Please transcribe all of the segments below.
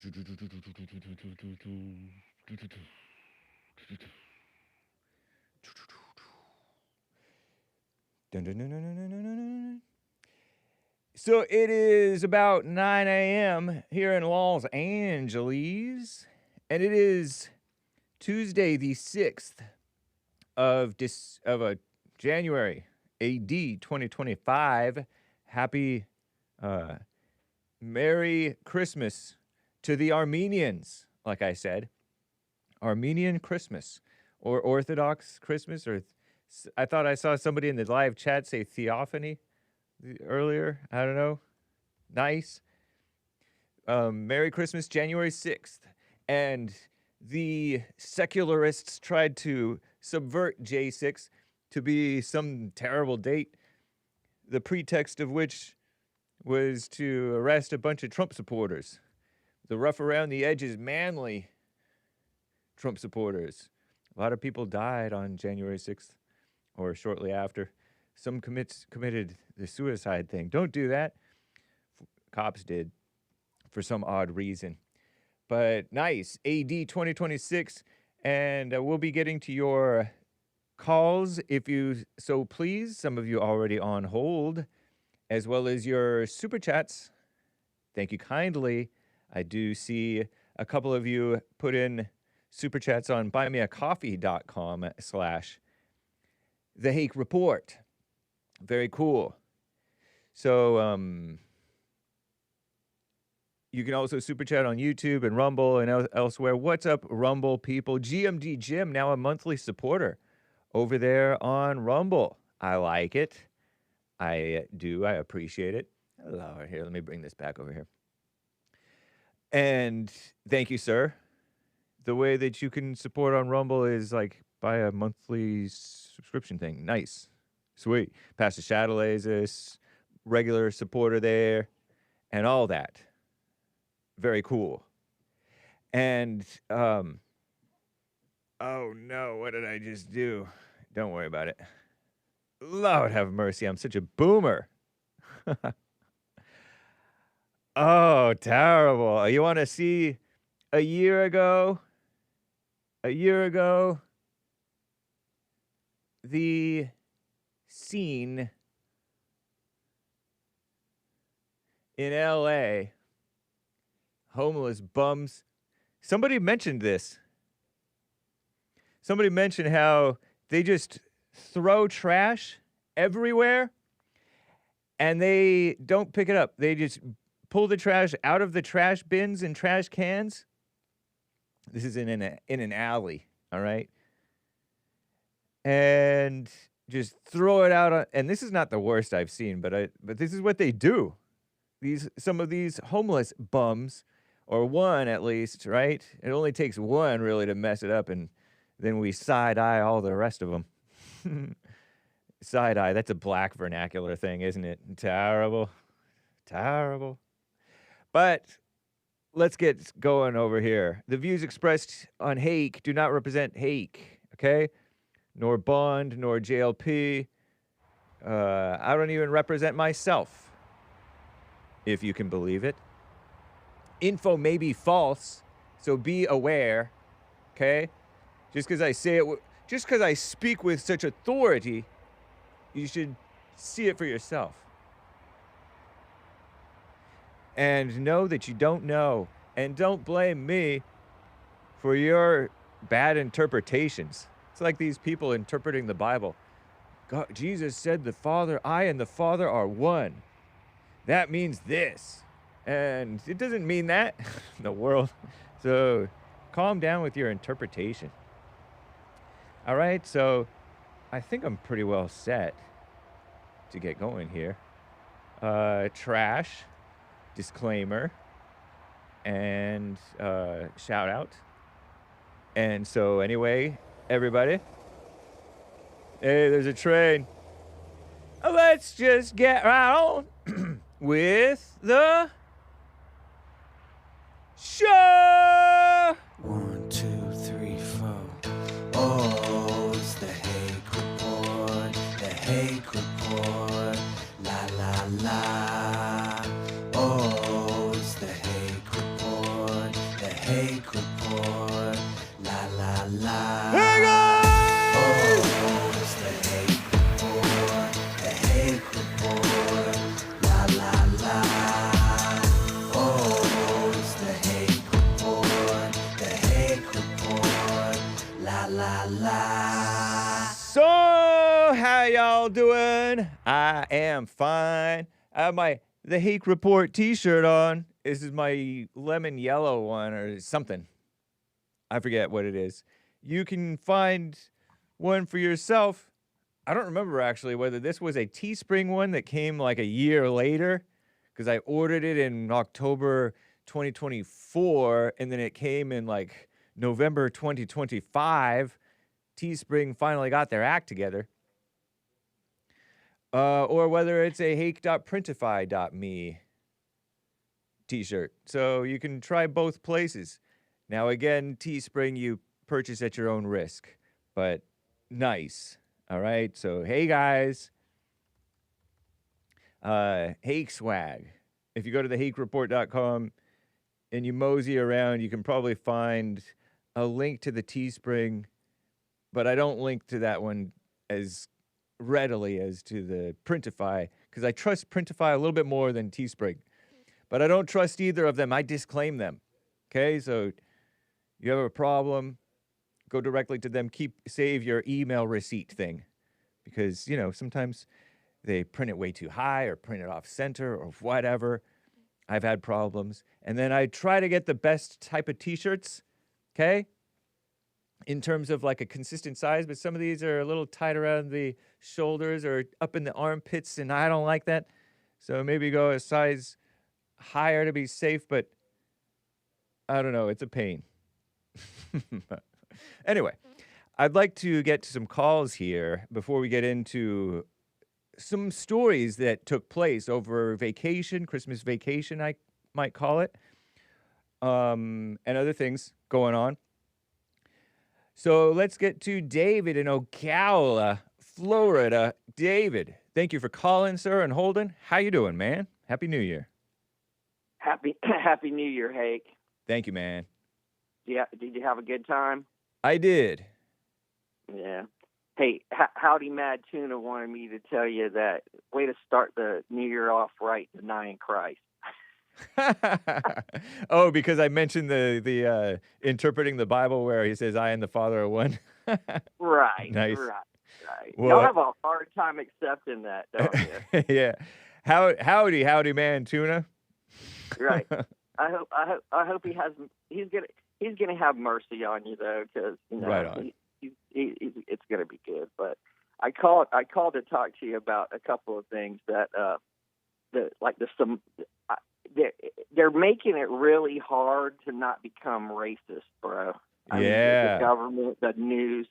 So it is about 9 a.m. here in Los Angeles, and it is Tuesday, the 6th of January, AD 2025. Happy Merry Christmas to the Armenians, like I said. Armenian Christmas, or Orthodox Christmas, or I thought I saw somebody in the live chat say theophany earlier. I don't know. Nice. Merry Christmas, January 6th. And the secularists tried to subvert J6 to be some terrible date, the pretext of which was to arrest a bunch of Trump supporters. The rough around the edges, manly Trump supporters. A lot of people died on January 6th or shortly after. Some committed the suicide thing. Don't do that. Cops did for some odd reason. But nice, AD 2026, and we'll be getting to your calls if you so please. Some of you already on hold, as well as your super chats. Thank you kindly. I do see a couple of you put in super chats on buymeacoffee.com/The Hake Report. Very cool. So you can also super chat on YouTube and Rumble and elsewhere. What's up, Rumble people? GMD Jim, now a monthly supporter over there on Rumble. I like it. I do. I appreciate it. Hello. Here, let me bring this back over here. And thank you, sir. The way that you can support on Rumble is like buy a monthly subscription thing. Nice. Sweet. Pastor Shadowley is a regular supporter there and all that. Very cool. And, oh no, what did I just do? Don't worry about it. Lord have mercy, I'm such a boomer. Oh, terrible. You want to see a year ago, the scene in LA, homeless bums. Somebody mentioned this. Somebody mentioned how they just throw trash everywhere and they don't pick it up. They just pull the trash out of the trash bins and trash cans. This is in an alley, all right? And just throw it out on, and this is not the worst I've seen, but this is what they do. Some of these homeless bums, or one at least, right? It only takes one really to mess it up, and then we side-eye all the rest of them. Side-eye, that's a black vernacular thing, isn't it? Terrible. Terrible. But let's get going over here. The views expressed on Hake do not represent Hake, okay? Nor Bond, nor JLP. I don't even represent myself, if you can believe it. Info may be false, so be aware, okay? Just because I say it, just because I speak with such authority, you should see it for yourself. And know that you don't know, and don't blame me for your bad interpretations. It's like these people interpreting the Bible. God, Jesus said the Father, I and the Father are one. That means this. And it doesn't mean that in the world. So calm down with your interpretation. All right, so I think I'm pretty well set to get going here. Trash, disclaimer, and shout out. And so anyway, everybody, hey, there's a train. Let's just get right on with the show. 1, 2, 3, 4. Oh, it's the Hake Report. The Hake Report. La la la. Oh, it's the Hake Report. Hake Report. La la la. Hey guys! Oh, it's the Hake Report. The Hake Report. La la la. Oh, it's the Hake Report. The Hake Report. La la la. So, how y'all doing? I am fine. I have my The Hake Report t-shirt on. This is my lemon yellow one or something. I forget what it is. You can find one for yourself. I don't remember actually whether this was a Teespring one that came like a year later, because I ordered it in October 2024 and then it came in like November 2025. Teespring finally got their act together. Or whether it's a hake.printify.me t-shirt. So you can try both places. Now again, Teespring you purchase at your own risk, but nice. All right. So hey guys, Hake swag. If you go to thehakereport.com and you mosey around, you can probably find a link to the Teespring, but I don't link to that one as readily as to the Printify, because I trust Printify a little bit more than Teespring. But I don't trust either of them. I disclaim them. Okay, so you have a problem, go directly to them. Save your email receipt thing, because you know sometimes they print it way too high or print it off center or whatever. I've had problems, and then I try to get the best type of T-shirts. Okay, in terms of like a consistent size, but some of these are a little tight around the shoulders or up in the armpits, and I don't like that. So maybe go a size higher to be safe, but I don't know, it's a pain. Anyway, I'd like to get to some calls here before we get into some stories that took place over vacation, Christmas vacation, I might call it, and other things going on. So let's get to David in Ocala, Florida. David, thank you for calling, sir, and holding. How you doing, man? Happy New Year. Happy New Year, Hake. Thank you, man. Yeah, did you have a good time? I did. Yeah. Hey, Howdy Mad Tuna wanted me to tell you that way to start the New Year off right, denying Christ. Oh, because I mentioned the interpreting the Bible where he says, I and the Father are one. Right. Nice. Right. Well, Y'all have a hard time accepting that, don't you? Yeah. Howdy, man, Tuna. Right. I hope he's gonna have mercy on you though, because you know right on. it's gonna be good. But I called to talk to you about a couple of things that they're making it really hard to not become racist, bro. I mean, the government, the news,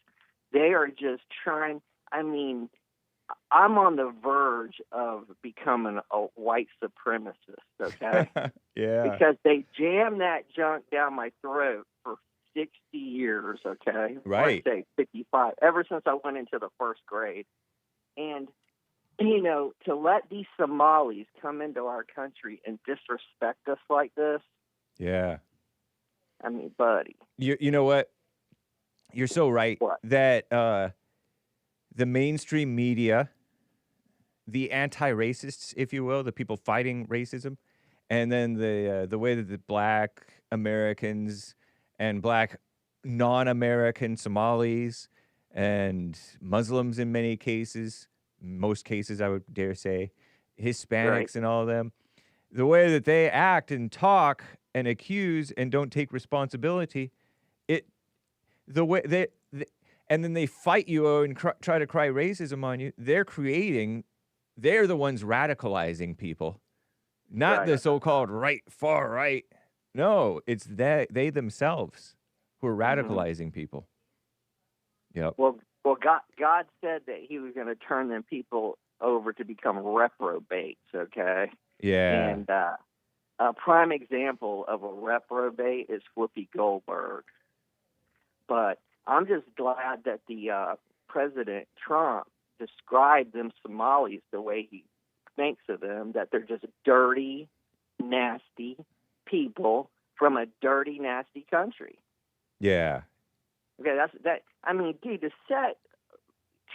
they are just trying. I mean, I'm on the verge of becoming a white supremacist, okay? Yeah. Because they jammed that junk down my throat for 60 years, okay? Right. Or I'd say 55, ever since I went into the first grade. And, you know, to let these Somalis come into our country and disrespect us like this. Yeah. I mean, buddy. You know what? You're so right. What? That the mainstream media, the anti-racists, if you will, the people fighting racism, and then the way that the Black Americans and Black non-American Somalis and Muslims in many cases, most cases I would dare say, Hispanics Right. and all of them, the way that they act and talk and accuse and don't take responsibility, the way and then they fight you and try to cry racism on you. They're the ones radicalizing people, not the so-called far right. No, it's they themselves who are radicalizing people. Yep. Well, God said that He was going to turn them people over to become reprobates. Okay. Yeah. And a prime example of a reprobate is Whoopi Goldberg. But I'm just glad that the President Trump described them Somalis the way he thinks of them, that they're just dirty, nasty people from a dirty, nasty country. Yeah. Okay, that. I mean, dude, to set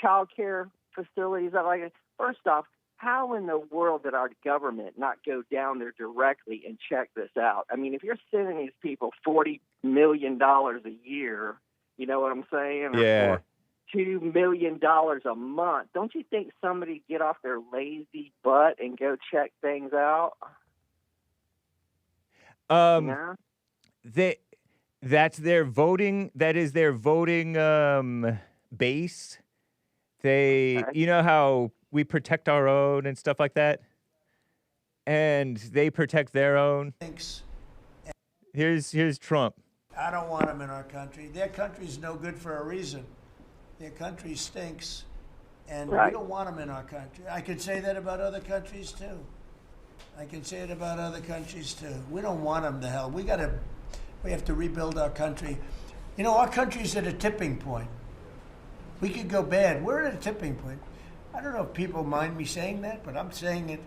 child care facilities up like that, first off, how in the world did our government not go down there directly and check this out? I mean, if you're sending these people $40 million a year, you know what I'm saying? Yeah. Or $2 million a month, don't you think somebody get off their lazy butt and go check things out? Yeah. That's their voting. That is their voting base. You know how we protect our own and stuff like that, and they protect their own. Here's Trump. I don't want them in our country. Their country's no good for a reason. Their country stinks, and we don't want them in our country. I could say that about other countries too. We don't want them to hell. We have to rebuild our country. You know, our country's at a tipping point. We could go bad. We're at a tipping point. I don't know if people mind me saying that, but I'm saying it.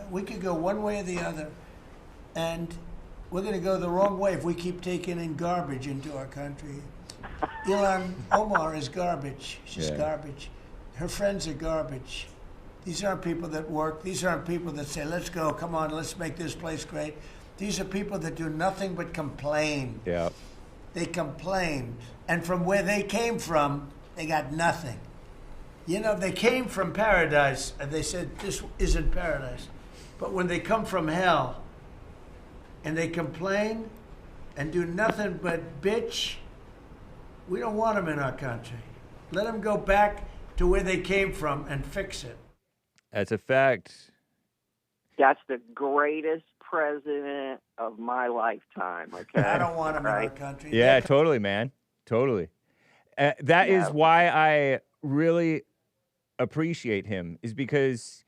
We could go one way or the other, and we're going to go the wrong way if we keep taking in garbage into our country. Ilhan Omar is garbage. She's garbage. Her friends are garbage. These aren't people that work. These aren't people that say, let's go, come on, let's make this place great. These are people that do nothing but complain. Yeah. They complain. And from where they came from, they got nothing. You know, they came from paradise, and they said, this isn't paradise. But when they come from hell, and they complain, and do nothing but bitch, we don't want them in our country. Let them go back to where they came from and fix it. That's a fact. That's the greatest president of my lifetime, okay? I don't want them in our country. Yeah, totally, man. Totally. That is why I really appreciate him, is because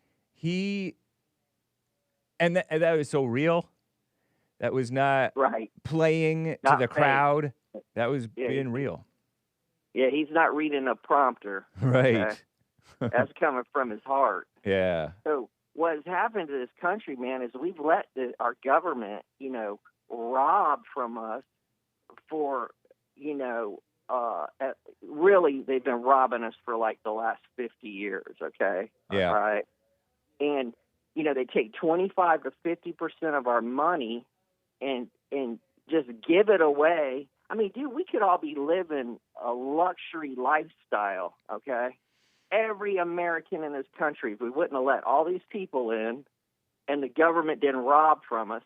and that was so real. That was not playing to the crowd. That was being real. Yeah, he's not reading a prompter. Right. Okay? That's coming from his heart. Yeah. So what has happened to this country, man, is we've let our government, you know, rob from us for, you know, really they've been robbing us for like the last 50 years, okay? Yeah. All right. And, you know, they take 25 to 50% of our money and just give it away. I mean, dude, we could all be living a luxury lifestyle, okay? Every American in this country, if we wouldn't have let all these people in and the government didn't rob from us,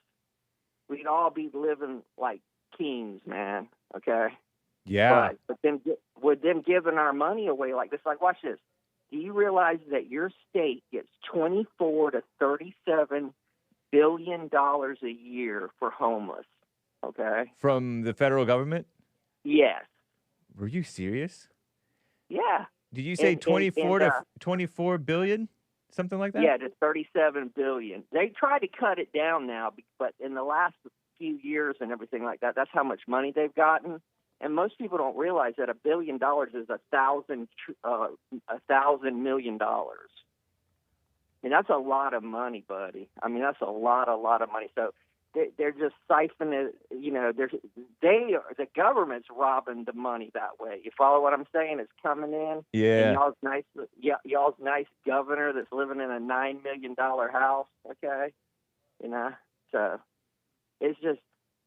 we'd all be living like kings, man, okay? Yeah. But then with them giving our money away like this, like, watch this. Do you realize that your state gets $24 to $37 billion a year for homeless, okay? From the federal government? Yes. Were you serious? Yeah. Did you say 24 billion? Something like that? Yeah, to 37 billion. They try to cut it down now, but in the last few years and everything like that, that's how much money they've gotten. And most people don't realize that $1 billion is $1,000 million. And that's a lot of money, buddy. I mean, that's a lot of money. So they're just siphoning it. You know, the government's robbing the money that way. You follow what I'm saying? It's coming in. Yeah. And y'all's nice governor that's living in a $9 million house. Okay, you know. So it's just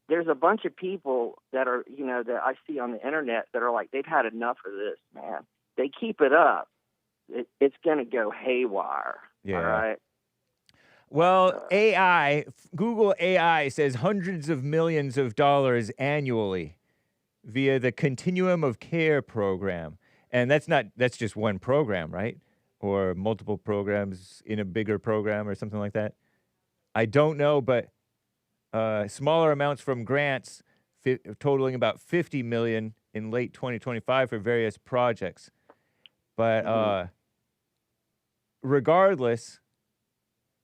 there's a bunch of people that are, you know, that I see on the internet that are like they've had enough of this, man. They keep it up, it's going to go haywire. Yeah. All right. Well, Google AI says hundreds of millions of dollars annually via the Continuum of Care program. And that's just one program, right? Or multiple programs in a bigger program or something like that. I don't know, but smaller amounts from grants totaling about 50 million in late 2025 for various projects. But regardless,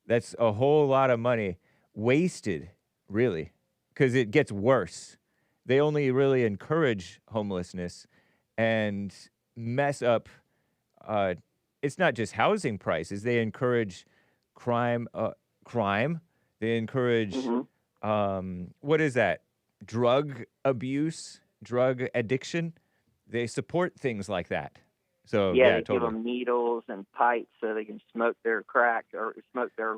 that's a whole lot of money wasted, really, because it gets worse. They only really encourage homelessness and mess up. It's not just housing prices. They encourage crime. They encourage what is that? Drug abuse, drug addiction. They support things like that. So yeah, yeah, they give totally. them needles and pipes so they can smoke their crack or smoke their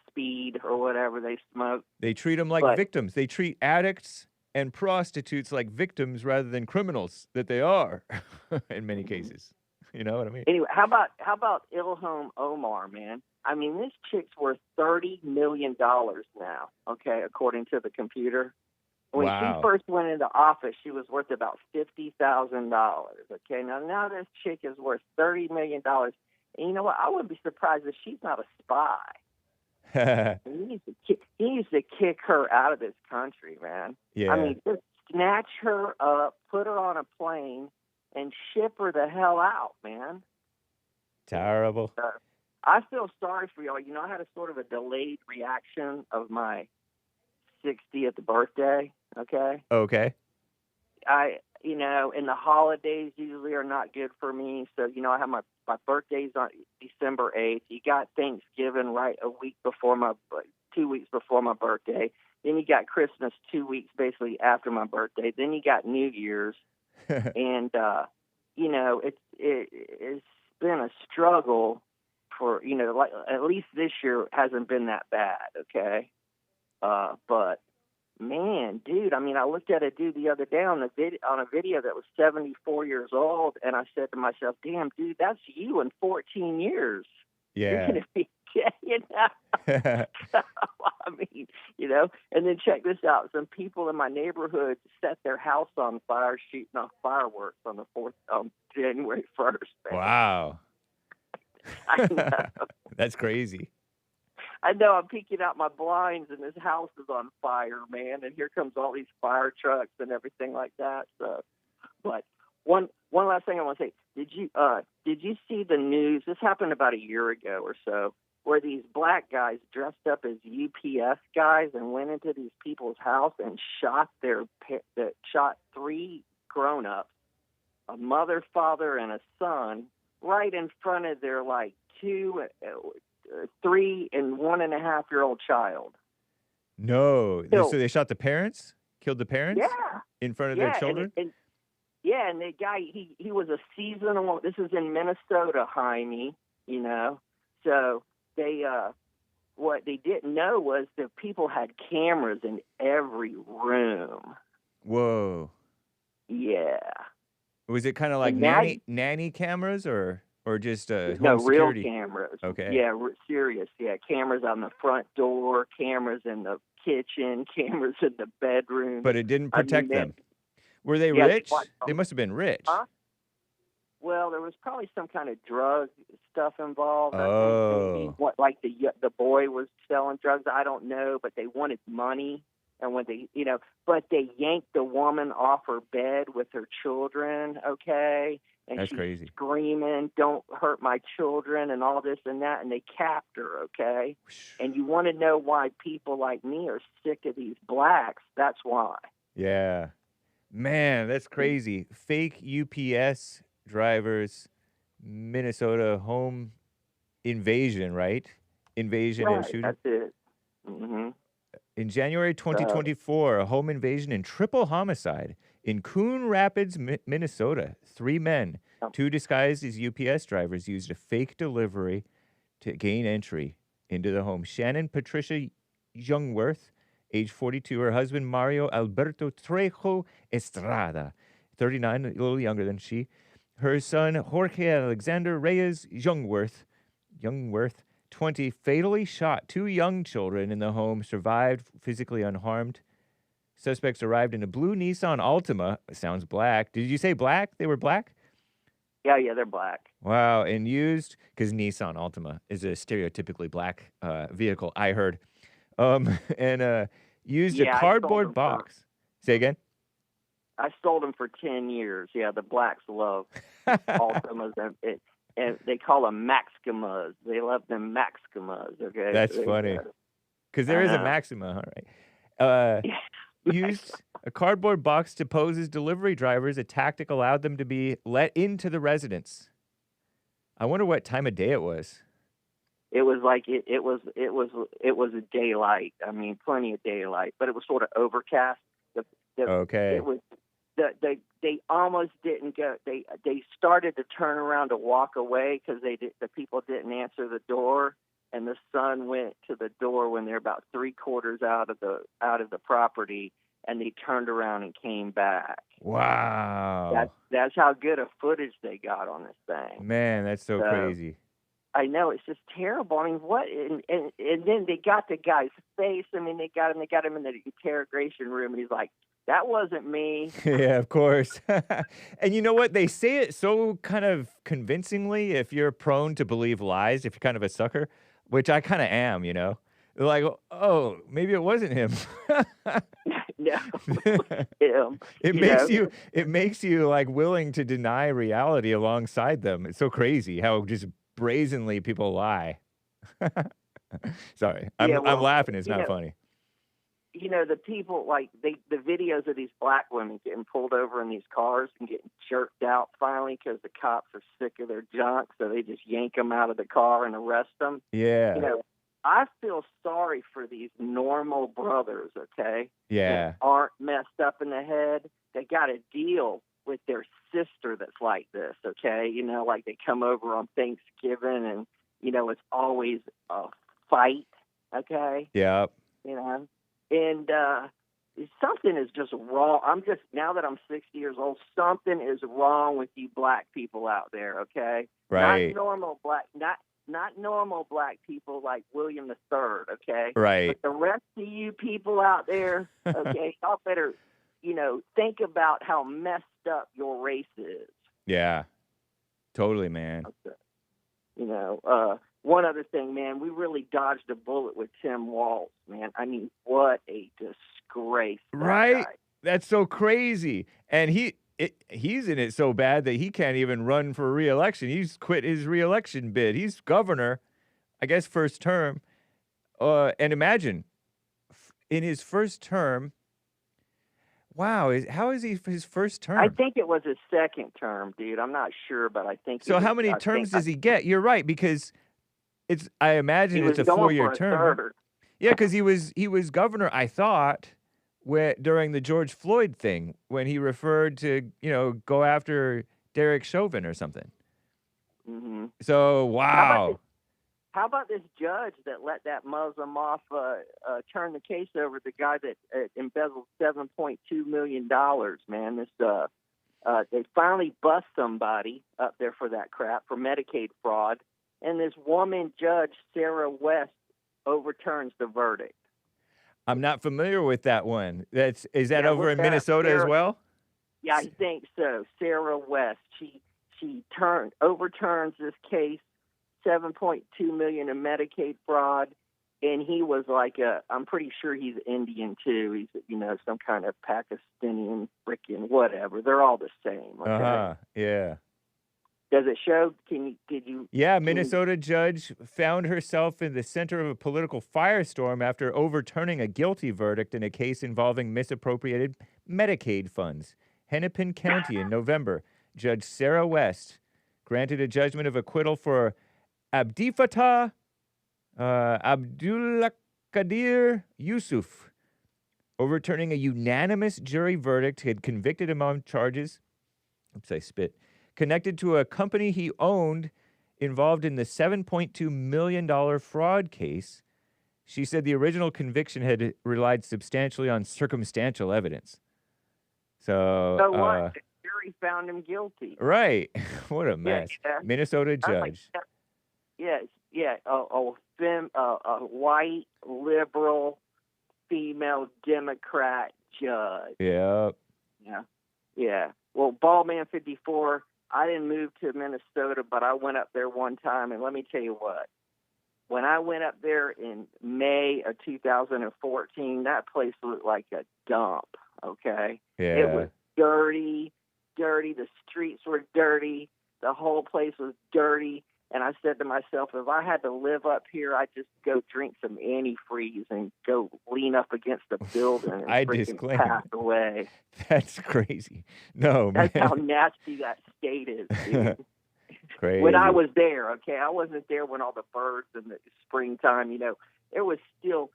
speed or whatever they smoke. They treat them like victims. They treat addicts and prostitutes like victims rather than criminals that they are in many cases. You know what I mean? Anyway, how about Ilham Omar, man? I mean, this chick's worth $30 million now, okay, according to the computer. When she first went into office, she was worth about $50,000, okay? Now this chick is worth $30 million. And you know what? I wouldn't be surprised if she's not a spy. He needs to kick her out of this country, man. Yeah. I mean, just snatch her up, put her on a plane, and ship her the hell out, man. Terrible. I feel sorry for y'all. You know, I had a sort of a delayed reaction of my 60th birthday, okay? Okay. And the holidays usually are not good for me. So, I have my birthday's on December 8th. You got Thanksgiving right 2 weeks before my birthday. Then you got Christmas 2 weeks basically after my birthday. Then you got New Year's. And, it's been a struggle for, like at least this year hasn't been that bad, okay? But man, dude, I mean, I looked at a dude the other day on a video that was 74 years old, and I said to myself, damn, dude, that's you in 14 years. Yeah. You're gonna be, So, I mean, and then check this out. Some people in my neighborhood set their house on fire shooting off fireworks on the January 1st. Man. Wow. I know. That's crazy. I know. I'm peeking out my blinds, and this house is on fire, man. And here comes all these fire trucks and everything like that. So, but one last thing I want to say: did you see the news? This happened about a year ago or so, where these black guys dressed up as UPS guys and went into these people's house and shot shot 3 grown-ups, a mother, father, and a son, right in front of their 2, 3, and 1.5-year-old child. No. So they shot the parents? Killed the parents? Yeah. In front of their children? And the guy, he was a seasonal, this is in Minnesota, Jaime, So they, what they didn't know was that people had cameras in every room. Whoa. Yeah. Was it kind of like nanny cameras or just home security? Real cameras. Okay. Yeah, serious. Yeah, cameras on the front door, cameras in the kitchen, cameras in the bedroom. But it didn't protect them. Were they rich? They must have been rich. Huh? Well, there was probably some kind of drug stuff involved. Oh. The boy was selling drugs. I don't know, but they wanted money. And when but they yanked the woman off her bed with her children, okay? And that's she's crazy. Screaming, don't hurt my children and all this and that. And they capped her, okay? And you want to know why people like me are sick of these blacks? That's why. Yeah. Man, that's crazy. Fake UPS drivers, Minnesota home invasion, right? Invasion and shooting. That's it. Mm-hmm. In January 2024, a home invasion and triple homicide in Coon Rapids, Minnesota. 3 men, 2 disguised as UPS drivers, used a fake delivery to gain entry into the home. Shannon Patricia Youngworth, age 42, her husband Mario Alberto Trejo Estrada, 39, a little younger than she. Her son Jorge Alexander Reyes Youngworth, 20, fatally shot 2 young children in the home, survived physically unharmed. Suspects arrived in a blue Nissan Altima. Sounds black. Did you say black? They were black? Yeah, they're black. Wow, and used, because Nissan Altima is a stereotypically black vehicle, I heard. Used a cardboard box. Say again? I sold them for 10 years. Yeah, the blacks love Altimas. And they call them Maximas. They love them Maximas. Okay, that's funny. Because there is a Maxima, all right. Used a cardboard box to pose as delivery drivers. A tactic allowed them to be let into the residence. I wonder what time of day it was. It was like it was a daylight. I mean, plenty of daylight, but it was sort of overcast. Okay. It was they almost didn't go. They started to turn around to walk away because the people didn't answer the door, and the sun went to the door when they're about 3/4 out of the property, and they turned around and came back. Wow. That's how good a footage they got on this thing. Man, that's so crazy. I know, it's just terrible. I mean, what? And then they got the guy's face. I mean, they got him in the interrogation room, and he's like, "That wasn't me." Yeah, of course. And you know what? They say it so kind of convincingly if you're prone to believe lies, if you're kind of a sucker, which I kind of am, you know? They're like, oh, maybe it wasn't him. No, him. It makes you like willing to deny reality alongside them. It's so crazy how just brazenly people lie. Sorry, I'm laughing. It's not funny. You know, the people, like, the videos of these black women getting pulled over in these cars and getting jerked out finally because the cops are sick of their junk, so they just yank them out of the car and arrest them. Yeah. You know, I feel sorry for these normal brothers, okay? Yeah. That aren't messed up in the head. They got to deal with their sister that's like this, okay? You know, like they come over on Thanksgiving and, you know, it's always a fight, okay? Yeah. You know? And something is just wrong. Now that I'm 60 years old, something is wrong with you black people out there, okay? Right. Not normal black people like William III, okay? Right. But the rest of you people out there, okay, y'all better, you know, think about how messed up your race is. Yeah. Totally, man. Okay. You know, one other thing, man, we really dodged a bullet with Tim Walz, man. I mean, what a disgrace. Right? Guy. That's so crazy. And he's in it so bad that he can't even run for re-election. He's quit his re-election bid. He's governor, I guess, first term. And imagine, in his first term, wow, how is he for his first term? I think it was his second term, dude. I'm not sure, but I think. So how many terms does he get? You're right, because I imagine it's a 4-year term. Yeah, because he was governor, I thought, during the George Floyd thing, when he referred to, you know, go after Derek Chauvin or something. Mm-hmm. So, wow. How about this judge that let that Muslim off turn the case over, the guy that embezzled $7.2 million, man? They finally bust somebody up there for that crap, for Medicaid fraud, and this woman judge, Sarah West, overturns the verdict. I'm not familiar with that one. Is that over in Minnesota as well? Yeah, I think so. Sarah West. She overturns this case, $7.2 million in Medicaid fraud, and he was like I'm pretty sure he's Indian too. He's, you know, some kind of Pakistani, frickin' whatever. They're all the same. Okay? Yeah. Does it show? Yeah, Minnesota judge found herself in the center of a political firestorm after overturning a guilty verdict in a case involving misappropriated Medicaid funds. Hennepin County in November, Judge Sarah West granted a judgment of acquittal for Abdifatah Abdulkadir Yusuf, overturning a unanimous jury verdict had convicted him on charges. Oops, I spit. Connected to a company he owned involved in the $7.2 million fraud case. She said the original conviction had relied substantially on circumstantial evidence. So what? The jury found him guilty. Right. What a mess. Yeah. Minnesota judge. A white, liberal, female Democrat judge. Yep. Yeah. Well, Ballman 54, I didn't move to Minnesota, but I went up there one time, and let me tell you what. When I went up there in May of 2014, that place looked like a dump, okay? Yeah. It was dirty. The streets were dirty. The whole place was dirty. And I said to myself, if I had to live up here, I'd just go drink some antifreeze and go lean up against a building and I freaking pass away. That's crazy. No, That's how nasty that state is, dude. Crazy. When I was there, okay, I wasn't there when all the birds in the springtime. There was still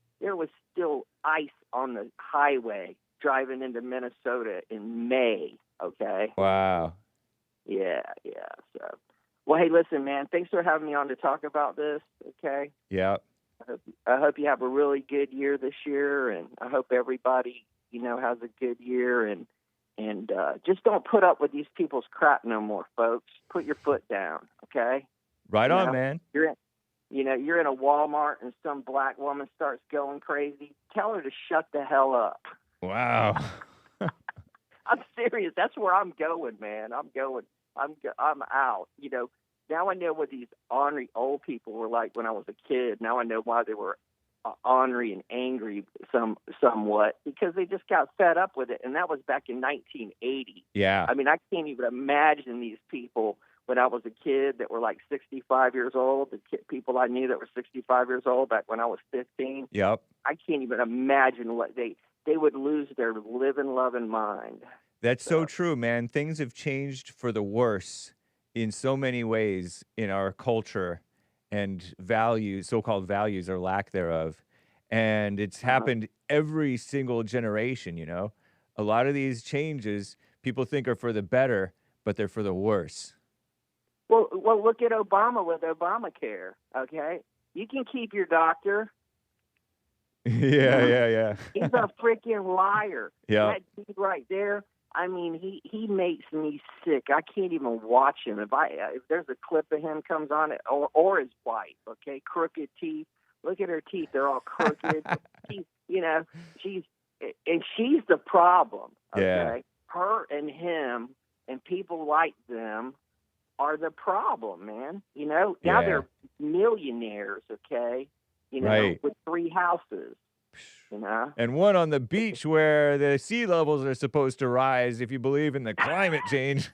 ice on the highway driving into Minnesota in May. Okay. Wow. Yeah. So, well, hey, listen, man. Thanks for having me on to talk about this. Okay. Yeah. I hope you have a really good year this year, and I hope everybody, has a good year, and just don't put up with these people's crap no more, folks. Put your foot down, okay? Right on, man. You're in a Walmart and some black woman starts going crazy. Tell her to shut the hell up. Wow. I'm serious. That's where I'm going, man. I'm out. Now I know what these ornery old people were like when I was a kid. Now I know why they were ornery and angry somewhat, because they just got fed up with it. And that was back in 1980. Yeah. I mean, I can't even imagine these people when I was a kid that were like 65 years old, people I knew that were 65 years old back when I was 15. Yep. I can't even imagine what they would lose their living, loving mind. That's so true, man. Things have changed for the worse in so many ways in our culture and values, so-called values or lack thereof. And it's happened every single generation, A lot of these changes people think are for the better, but they're for the worse. Well, look at Obama with Obamacare, okay? You can keep your doctor. Yeah. He's a freaking liar. Yeah. That dude right there, I mean, he makes me sick. I can't even watch him. If there's a clip of him comes on it, or his wife, okay, crooked teeth. Look at her teeth; they're all crooked. she's the problem. Okay, yeah. Her and him and people like them are the problem, man. Now they're millionaires. Okay, right. With 3 houses. And one on the beach where the sea levels are supposed to rise if you believe in the climate change.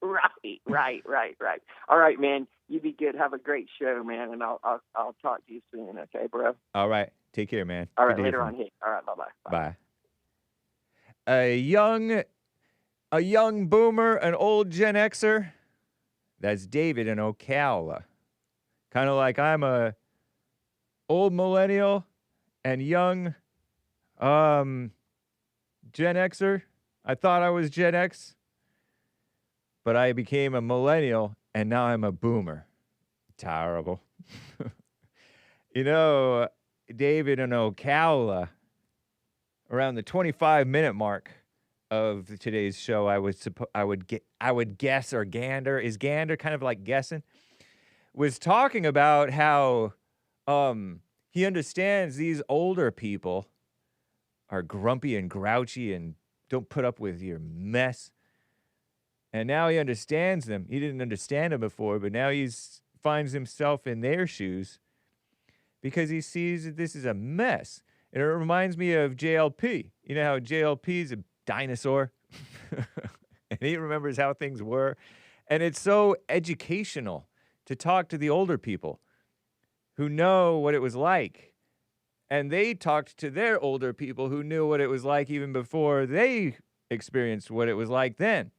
Right. All right, man. You be good. Have a great show, man, and I'll talk to you soon. Okay, bro. All right. Take care, man. All right, later on. Hake. All right, bye-bye. Bye. A young boomer, an old Gen Xer. That's David in Ocala. Kind of like I'm a old millennial and young Gen Xer. I thought I was Gen X, but I became a millennial, and now I'm a boomer. Terrible. David in Ocala, around the 25-minute mark of today's show, I would guess, or gander, is gander kind of like guessing, was talking about how he understands these older people are grumpy and grouchy and don't put up with your mess. And now he understands them. He didn't understand them before, but now he finds himself in their shoes because he sees that this is a mess. And it reminds me of JLP. You know how JLP is a dinosaur? And he remembers how things were. And it's so educational to talk to the older people who know what it was like. And they talked to their older people who knew what it was like even before they experienced what it was like then.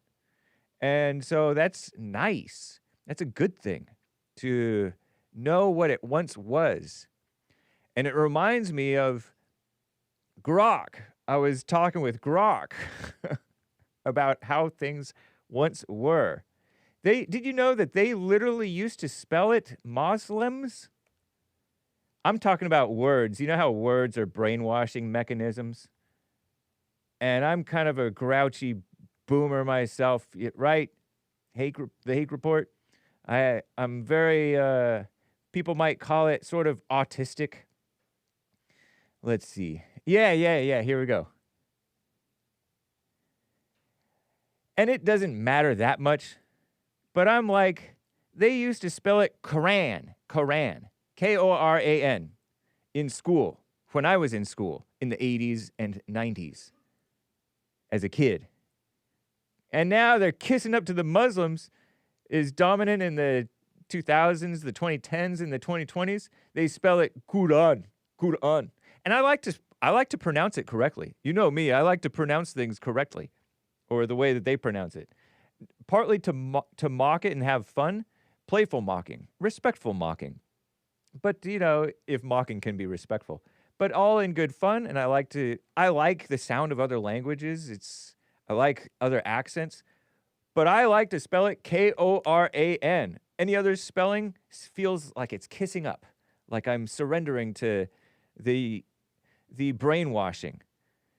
And so that's nice. That's a good thing to know what it once was. And it reminds me of Grok. I was talking with Grok about how things once were. Did you know that they literally used to spell it Muslims? I'm talking about words. You know how words are brainwashing mechanisms? And I'm kind of a grouchy boomer myself, right? The Hake Report. I'm very, people might call it sort of autistic. Let's see. Yeah, here we go. And it doesn't matter that much, but I'm like, they used to spell it Koran, Koran, in school, when I was in school, in the 80s and 90s, as a kid. And now they're kissing up to the Muslims is dominant in the 2000s, the 2010s, and the 2020s. They spell it Quran. And I like to pronounce it correctly. You know me, I like to pronounce things correctly, or the way that they pronounce it. partly to mock it and have fun, playful mocking, respectful mocking. But, you know, if mocking can be respectful. But all in good fun, and I like the sound of other languages. I like other accents. But I like to spell it Koran. Any other spelling feels like it's kissing up, like I'm surrendering to the brainwashing.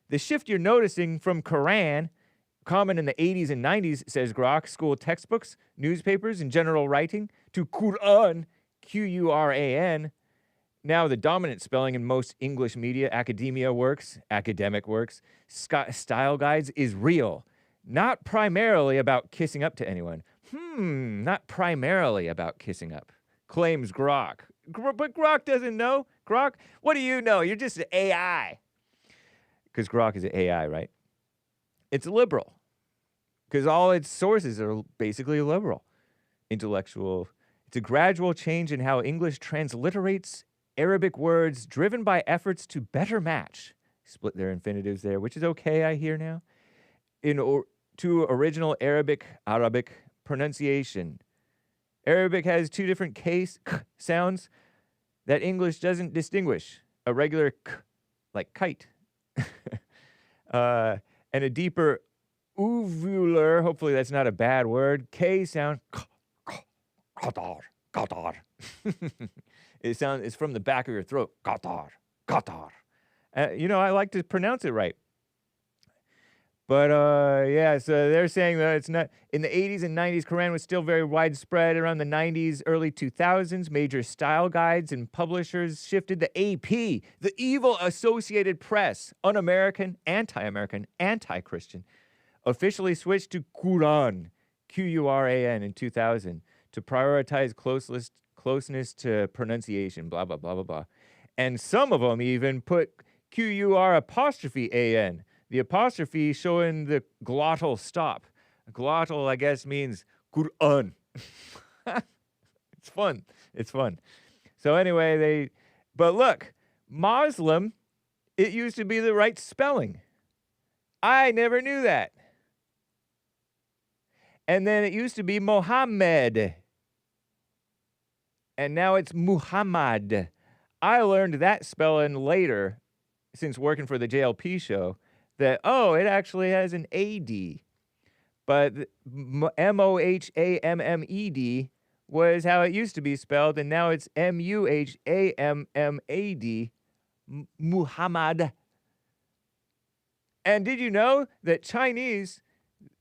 The shift you're noticing from Quran, common in the 80s and 90s, says Grok, school textbooks, newspapers, and general writing, to Quran, Quran. Now the dominant spelling in most English media, academic works, style guides is real. Not primarily about kissing up to anyone. Not primarily about kissing up, claims Grok. But Grok doesn't know. Grok, what do you know? You're just an AI. Because Grok is an AI, right? It's liberal. Because all its sources are basically liberal. Intellectual. It's a gradual change in how English transliterates Arabic words driven by efforts to better match. Split their infinitives there, which is okay, I hear now. To original Arabic pronunciation. Arabic has two different k sounds that English doesn't distinguish. A regular k, like kite, and a deeper uvular, hopefully that's not a bad word, k sound. It's from the back of your throat. Qatar. You know, I like to pronounce it right. But, yeah, so they're saying that it's not... In the 80s and 90s, Quran was still very widespread. Around the 90s, early 2000s, major style guides and publishers shifted. The AP, the evil Associated Press, un-American, anti-Christian, officially switched to Quran, Quran, in 2000 to prioritize closeness to pronunciation, blah, blah, blah, blah, blah. And some of them even put Qur''an. The apostrophe showing the glottal stop. Glottal, I guess, means Quran. It's fun. It's fun. So anyway, but look, Muslim, it used to be the right spelling. I never knew that. And then it used to be Mohammed. And now it's Muhammad. I learned that spelling later, since working for the JLP show, that, it actually has an AD. But Mohammed was how it used to be spelled, and now it's Muhammad. Muhammad. And did you know that Chinese,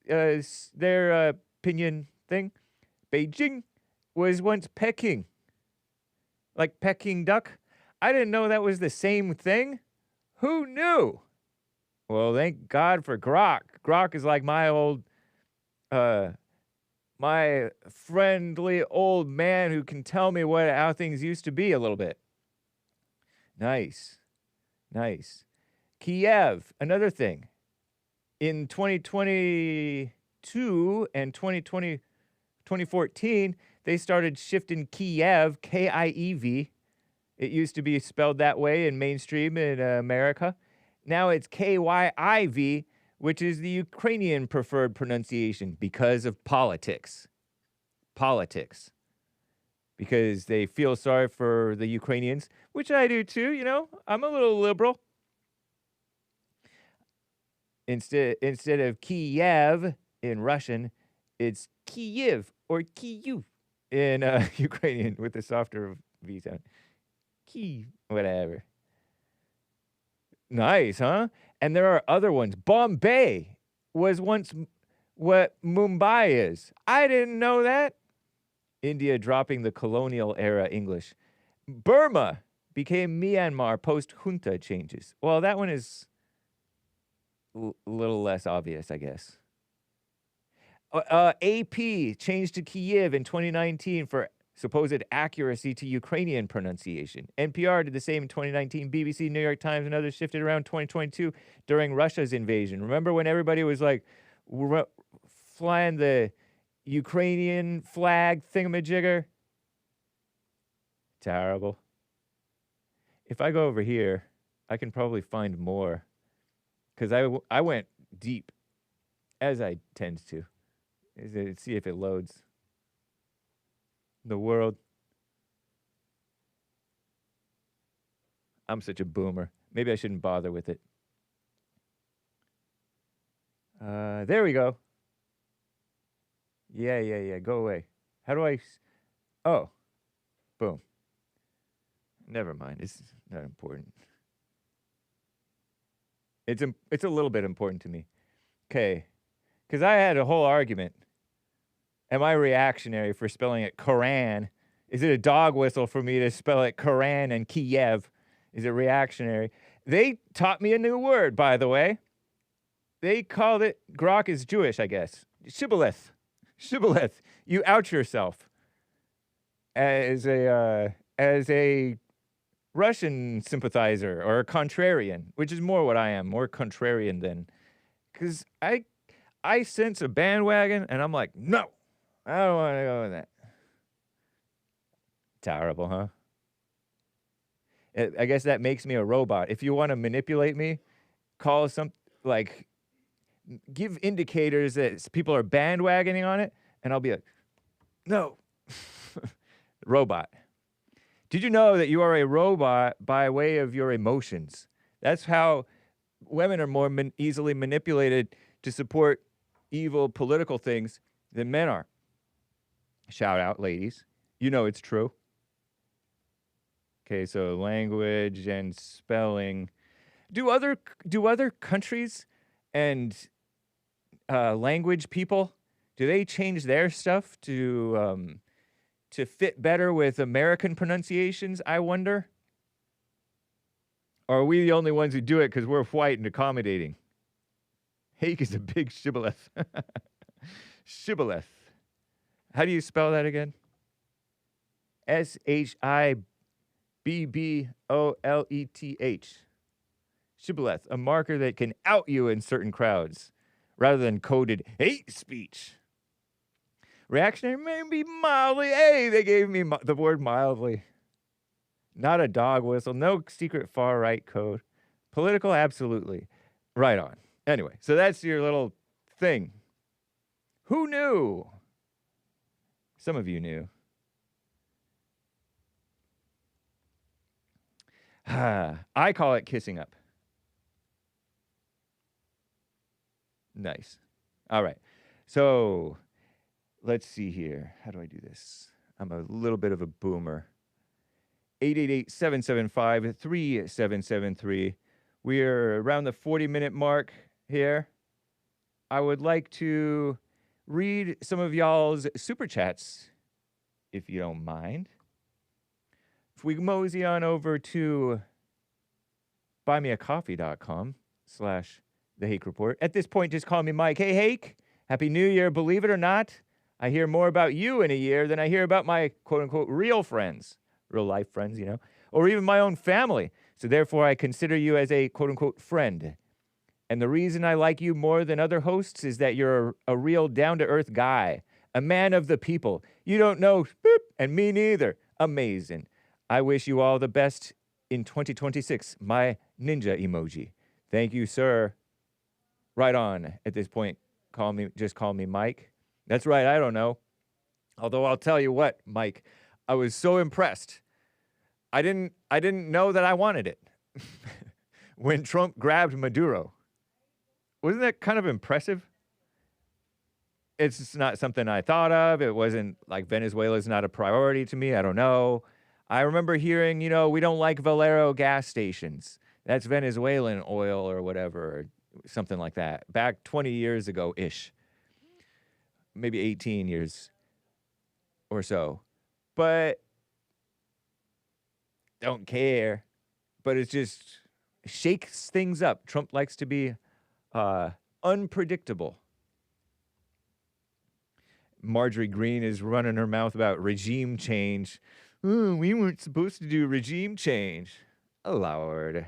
their pinyin thing, Beijing, was once Peking? Like Peking duck? I didn't know that was the same thing. Who knew? Well, thank God for Grok. Grok is like my friendly old man who can tell me how things used to be a little bit. Nice. Kiev, another thing. In 2022 and 2014, they started shifting Kiev, K-I-E-V. It used to be spelled that way in mainstream in America. Now it's K-Y-I-V, which is the Ukrainian preferred pronunciation because of politics. Because they feel sorry for the Ukrainians, which I do too, you know. I'm a little liberal. Instead of Kiev in Russian, it's Kyiv or Kyiv in Ukrainian with the softer V sound. Kyiv, whatever. Nice, huh? And there are other ones. Bombay was once what Mumbai is. I didn't know that. India dropping the colonial era English. Burma became Myanmar post-junta changes. Well, that one is a little less obvious, I guess. AP changed to Kyiv in 2019 for supposed accuracy to Ukrainian pronunciation. NPR did the same in 2019. BBC, New York Times, and others shifted around 2022 during Russia's invasion. Remember when everybody was like flying the Ukrainian flag thingamajigger? Terrible. If I go over here, I can probably find more. Because I went deep, as I tend to. See if it loads. The world. I'm such a boomer. Maybe I shouldn't bother with it. There we go. Yeah. Go away. How do I... Oh. Boom. Never mind. It's not important. It's a little bit important to me. Okay. Because I had a whole argument. Am I reactionary for spelling it Koran? Is it a dog whistle for me to spell it Koran and Kiev? Is it reactionary? They taught me a new word, by the way. They called it, Grok is Jewish, I guess. Shibboleth. Shibboleth. You out yourself as a Russian sympathizer or a contrarian, which is more what I am, more contrarian than, because I sense a bandwagon and I'm like, no, I don't want to go with that. Terrible, huh? I guess that makes me a robot. If you want to manipulate me, call give indicators that people are bandwagoning on it, and I'll be like, no. Robot. Did you know that you are a robot by way of your emotions? That's how women are more easily manipulated to support evil political things than men are. Shout out, ladies. You know it's true. Okay, so language and spelling. Do other countries and language people, do they change their stuff to fit better with American pronunciations, I wonder? Or are we the only ones who do it because we're white and accommodating? Hake is a big shibboleth. Shibboleth. How do you spell that again? Shibboleth. Shibboleth, a marker that can out you in certain crowds, rather than coded hate speech. Reactionary, maybe mildly. Hey, they gave me the word mildly. Not a dog whistle, no secret far-right code. Political, absolutely. Right on. Anyway, so that's your little thing. Who knew? Some of you knew. I call it kissing up. Nice. All right. So let's see here. How do I do this? I'm a little bit of a boomer. 888-775-3773. We're around the 40-minute mark here. I would like to read some of y'all's super chats, if you don't mind. If we mosey on over to buymeacoffee.com/The Hake Report. At this point, just call me Mike. Hey, Hake, Happy New Year. Believe it or not, I hear more about you in a year than I hear about my quote-unquote real friends, real-life friends, or even my own family. So therefore, I consider you as a quote-unquote friend. And the reason I like you more than other hosts is that you're a real down-to-earth guy, a man of the people. You don't know, boop, and me neither. Amazing. I wish you all the best in 2026. My ninja emoji. Thank you, sir. Right on. At this point, just call me Mike. That's right, I don't know. Although I'll tell you what, Mike, I was so impressed. I didn't know that I wanted it. When Trump grabbed Maduro. Wasn't that kind of impressive? It's just not something I thought of. It wasn't like Venezuela's not a priority to me. I don't know. I remember hearing, we don't like Valero gas stations. That's Venezuelan oil or whatever, or something like that. Back 20 years ago-ish. Maybe 18 years or so. But don't care. But it just shakes things up. Trump likes to be unpredictable. Marjorie Green is running her mouth about regime change. Ooh, we weren't supposed to do regime change. Oh, Lord.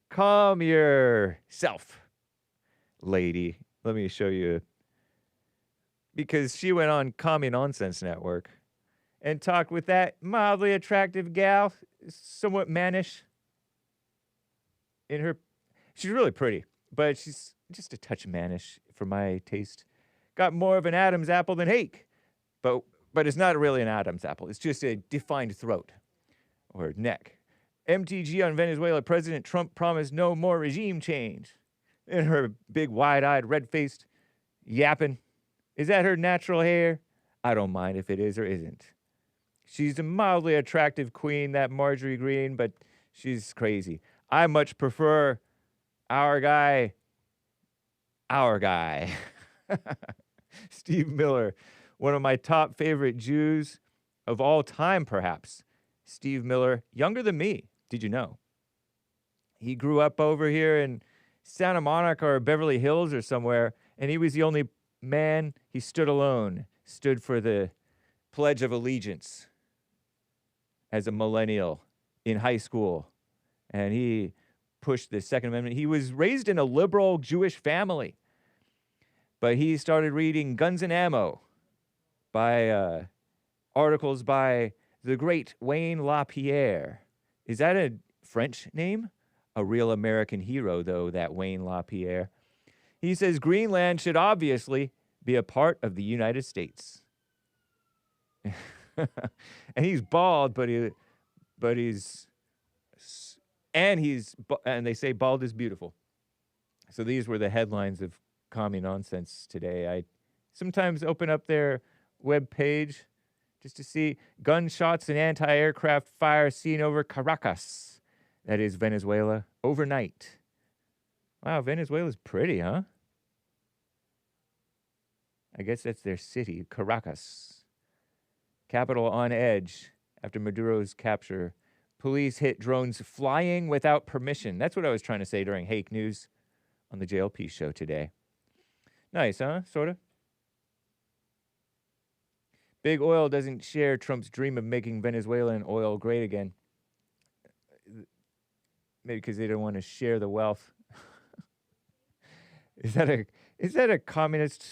Calm yourself, lady. Let me show you. Because she went on Commie Nonsense Network and talked with that mildly attractive gal, somewhat mannish. She's really pretty, but she's just a touch mannish for my taste. got more of an Adam's apple than Hake. But it's not really an Adam's apple. It's just a defined throat or neck. MTG on Venezuela. President Trump promised no more regime change. And her big wide-eyed, red-faced yapping. Is that her natural hair? I don't mind if it is or isn't. She's a mildly attractive queen, that Marjorie Greene, but she's crazy. I much prefer our guy, Steve Miller, one of my top favorite Jews of all time, perhaps. Steve Miller, younger than me. Did you know? He grew up over here in Santa Monica or Beverly Hills or somewhere, and he was the only man. He stood alone, stood for the Pledge of Allegiance as a millennial in high school, and he pushed the Second Amendment. He was raised in a liberal Jewish family, but he started reading Guns and Ammo by articles by the great Wayne LaPierre. Is that a French name? A real American hero, though, that Wayne LaPierre. He says Greenland should obviously be a part of the United States. And he's bald, and they say bald is beautiful. So these were the headlines of Commie Nonsense today. I sometimes open up their web page just to see gunshots and anti-aircraft fire seen over Caracas. That is Venezuela, overnight. Wow, Venezuela's pretty, huh? I guess that's their city, Caracas. Capital on edge after Maduro's capture. Police hit drones flying without permission. That's what I was trying to say during Hake News on the JLP show today. Nice, huh? Sort of. Big Oil doesn't share Trump's dream of making Venezuelan oil great again. Maybe because they don't want to share the wealth. Is that a communist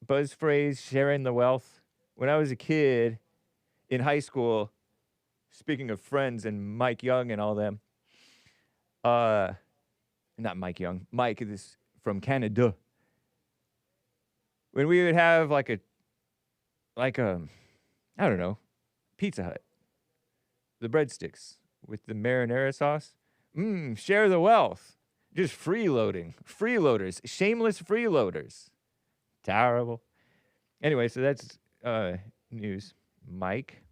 buzz phrase, sharing the wealth? When I was a kid in high school, speaking of friends and Mike Young and all them, not Mike Young, Mike is from Canada. When we would have like a I don't know, Pizza Hut, the breadsticks with the marinara sauce, share the wealth. Just freeloaders, shameless freeloaders. Terrible. Anyway, so that's news. Mike,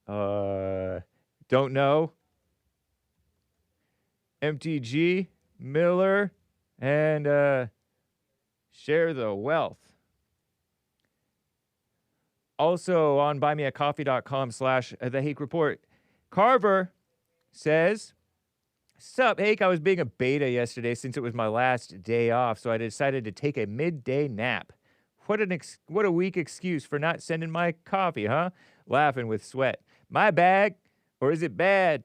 don't know. MTG, Miller, and share the wealth. Also on buymeacoffee.com/The Hake Report, Carver says, "Sup, Hake, I was being a beta yesterday since it was my last day off, so I decided to take a midday nap. What a weak excuse for not sending my coffee, huh? Laughing with sweat. My bag, or is it bad?"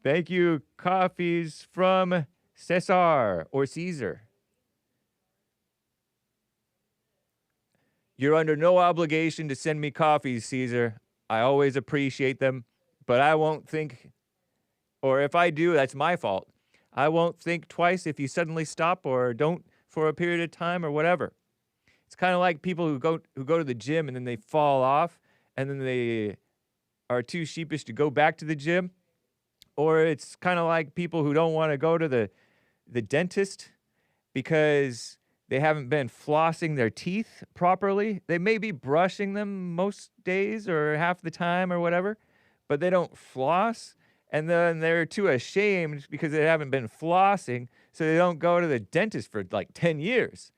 Thank you, coffees from Cesar or Cesar. You're under no obligation to send me coffees, Cesar. I always appreciate them, but I won't think, or if I do, that's my fault. I won't think twice if you suddenly stop or don't for a period of time or whatever. It's kind of like people who go to the gym and then they fall off and then they are too sheepish to go back to the gym. Or it's kind of like people who don't want to go to the dentist because they haven't been flossing their teeth properly. They may be brushing them most days or half the time or whatever, but they don't floss. And then they're too ashamed because they haven't been flossing, so they don't go to the dentist for like 10 years.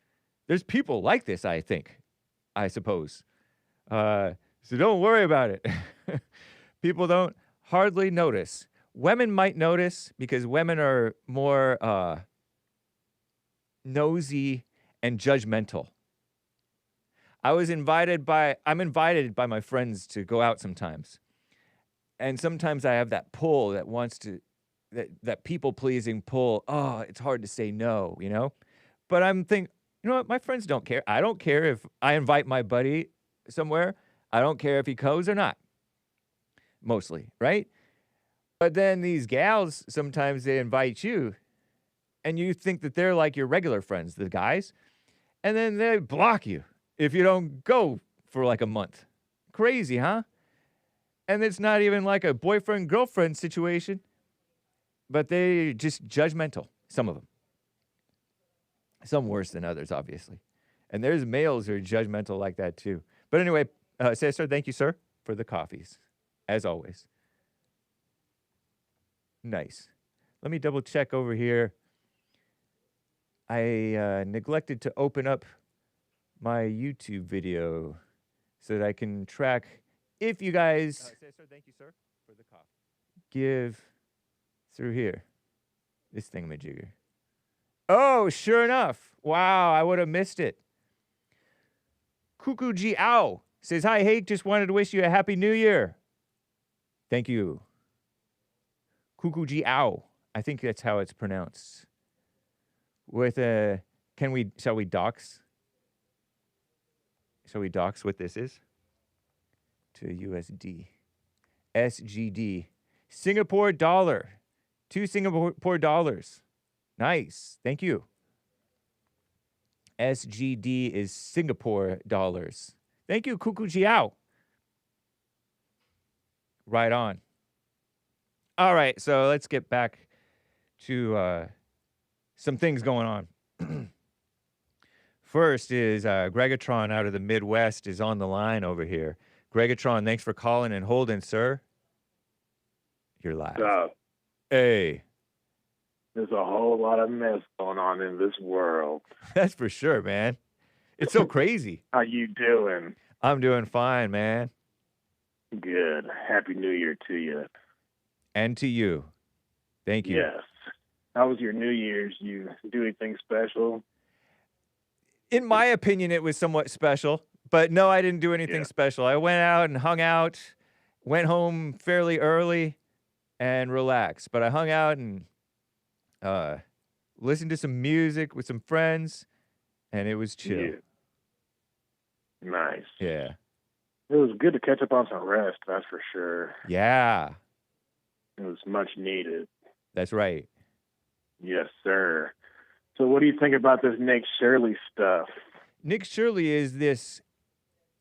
There's people like this, I suppose. So don't worry about it. People don't hardly notice. Women might notice because women are more nosy and judgmental. I'm invited by my friends to go out sometimes. And sometimes I have that pull that wants to, that people-pleasing pull. Oh, it's hard to say no, you know? But I'm thinking, you know what? My friends don't care. I don't care if I invite my buddy somewhere. I don't care if he goes or not. Mostly, right? But then these gals, sometimes they invite you. and you think that they're like your regular friends, the guys, and then they block you if you don't go for like a month. Crazy, huh? And it's not even like a boyfriend-girlfriend situation, but they just judgmental, some of them. Some worse than others, obviously. And there's males who are judgmental like that, too. But anyway, Cesar, thank you, sir, for the coffees, as always. Nice. Let me double check over here. I neglected to open up my YouTube video so that I can track if you guys thank you, sir, for the coffee. Give through here. This thingamajigger. Oh, sure enough. Wow, I would have missed it. Cuckoo G Ow says, hi, Hake, just wanted to wish you a happy new year. Thank you. Cuckoo G Ow. I think that's how it's pronounced. With a, shall we dox? Shall we dox what this is? To USD. SGD. Singapore dollar. 2 Singapore dollars. Nice. Thank you. SGD is Singapore dollars. Thank you, Cuckoo Jiao. Right on. All right, so let's get back to some things going on. First is GREGGATRON out of the Midwest is on the line over here. GREGGATRON, thanks for calling and holding, sir. You're live. Hey. There's a whole lot of mess going on in this world. That's for sure, man. It's so crazy. How you doing? I'm doing fine, man. Good. Happy New Year to you. And to you. Thank you. Yes. How was your New Year's? You do anything special? In my opinion, it was somewhat special. But no, I didn't do anything special. I went out and hung out, went home fairly early, and relaxed. But I hung out and listened to some music with some friends, and it was chill. Yeah. Nice. Yeah. It was good to catch up on some rest, that's for sure. Yeah. It was much needed. That's right. Yes, sir. So what do you think about this Nick Shirley stuff? Nick Shirley is this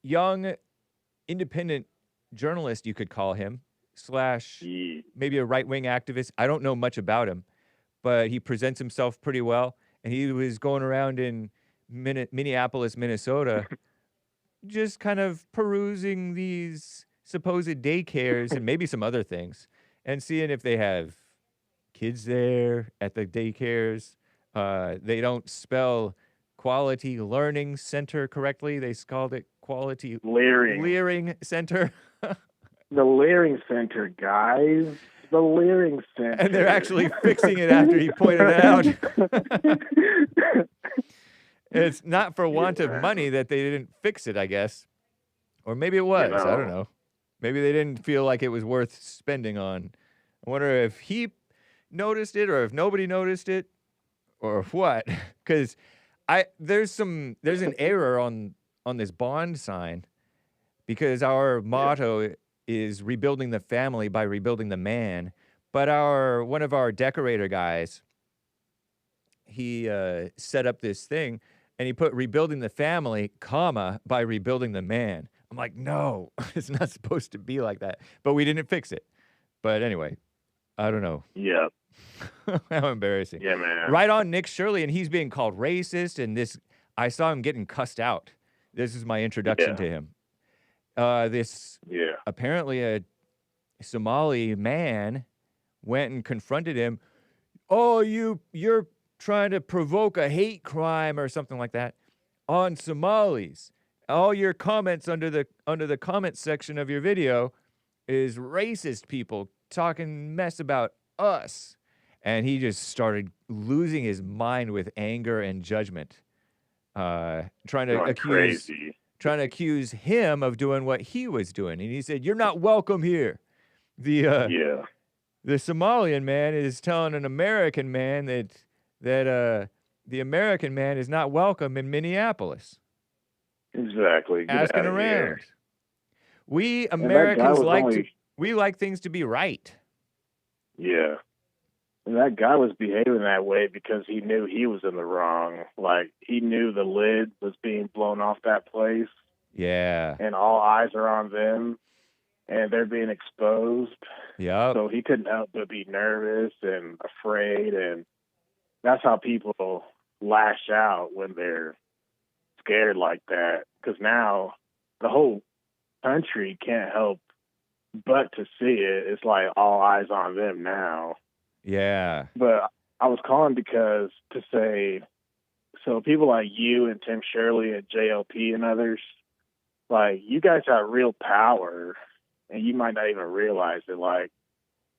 young, independent journalist, you could call him, / maybe a right-wing activist. I don't know much about him, but he presents himself pretty well. And he was going around in Minneapolis, Minnesota, just kind of perusing these supposed daycares and maybe some other things and seeing if they have kids there at the daycares. They don't spell Quality Learning Center correctly. They called it Quality Leering Center. The Leering Center, guys. The Leering Center. And they're actually fixing it after he pointed it out. It's not for want of money that they didn't fix it, I guess. Or maybe it was. I don't know. Maybe they didn't feel like it was worth spending on. I wonder if he noticed it or if nobody noticed it or what. Because there's an error on this bond sign because our motto is rebuilding the family by rebuilding the man. But one of our decorator guys, he set up this thing and he put rebuilding the family, comma, by rebuilding the man. I'm like, no, it's not supposed to be like that. But we didn't fix it. But anyway, I don't know. Yeah. How embarrassing. Yeah, man. Right on Nick Shirley, and he's being called racist, and I saw him getting cussed out. This is my introduction to him. Apparently a Somali man went and confronted him. Oh, you're trying to provoke a hate crime or something like that on Somalis. All your comments under the comment section of your video is racist people talking mess about us. And he just started losing his mind with anger and judgment, trying to accuse him of doing what he was doing. And he said, "You're not welcome here." The Somalian man is telling an American man that the American man is not welcome in Minneapolis. Exactly. Get asking around. Here. We Americans like things to be right. Yeah. And that guy was behaving that way because he knew he was in the wrong. Like, he knew the lid was being blown off that place. Yeah. And all eyes are on them, and they're being exposed. Yep. So he couldn't help but be nervous and afraid, and that's how people lash out when they're scared like that. Because now the whole country can't help but to see it. It's like all eyes on them now. Yeah. But I was calling because to say, so people like you and Tim Shirley and JLP and others, like, you guys have real power, and you might not even realize it. Like,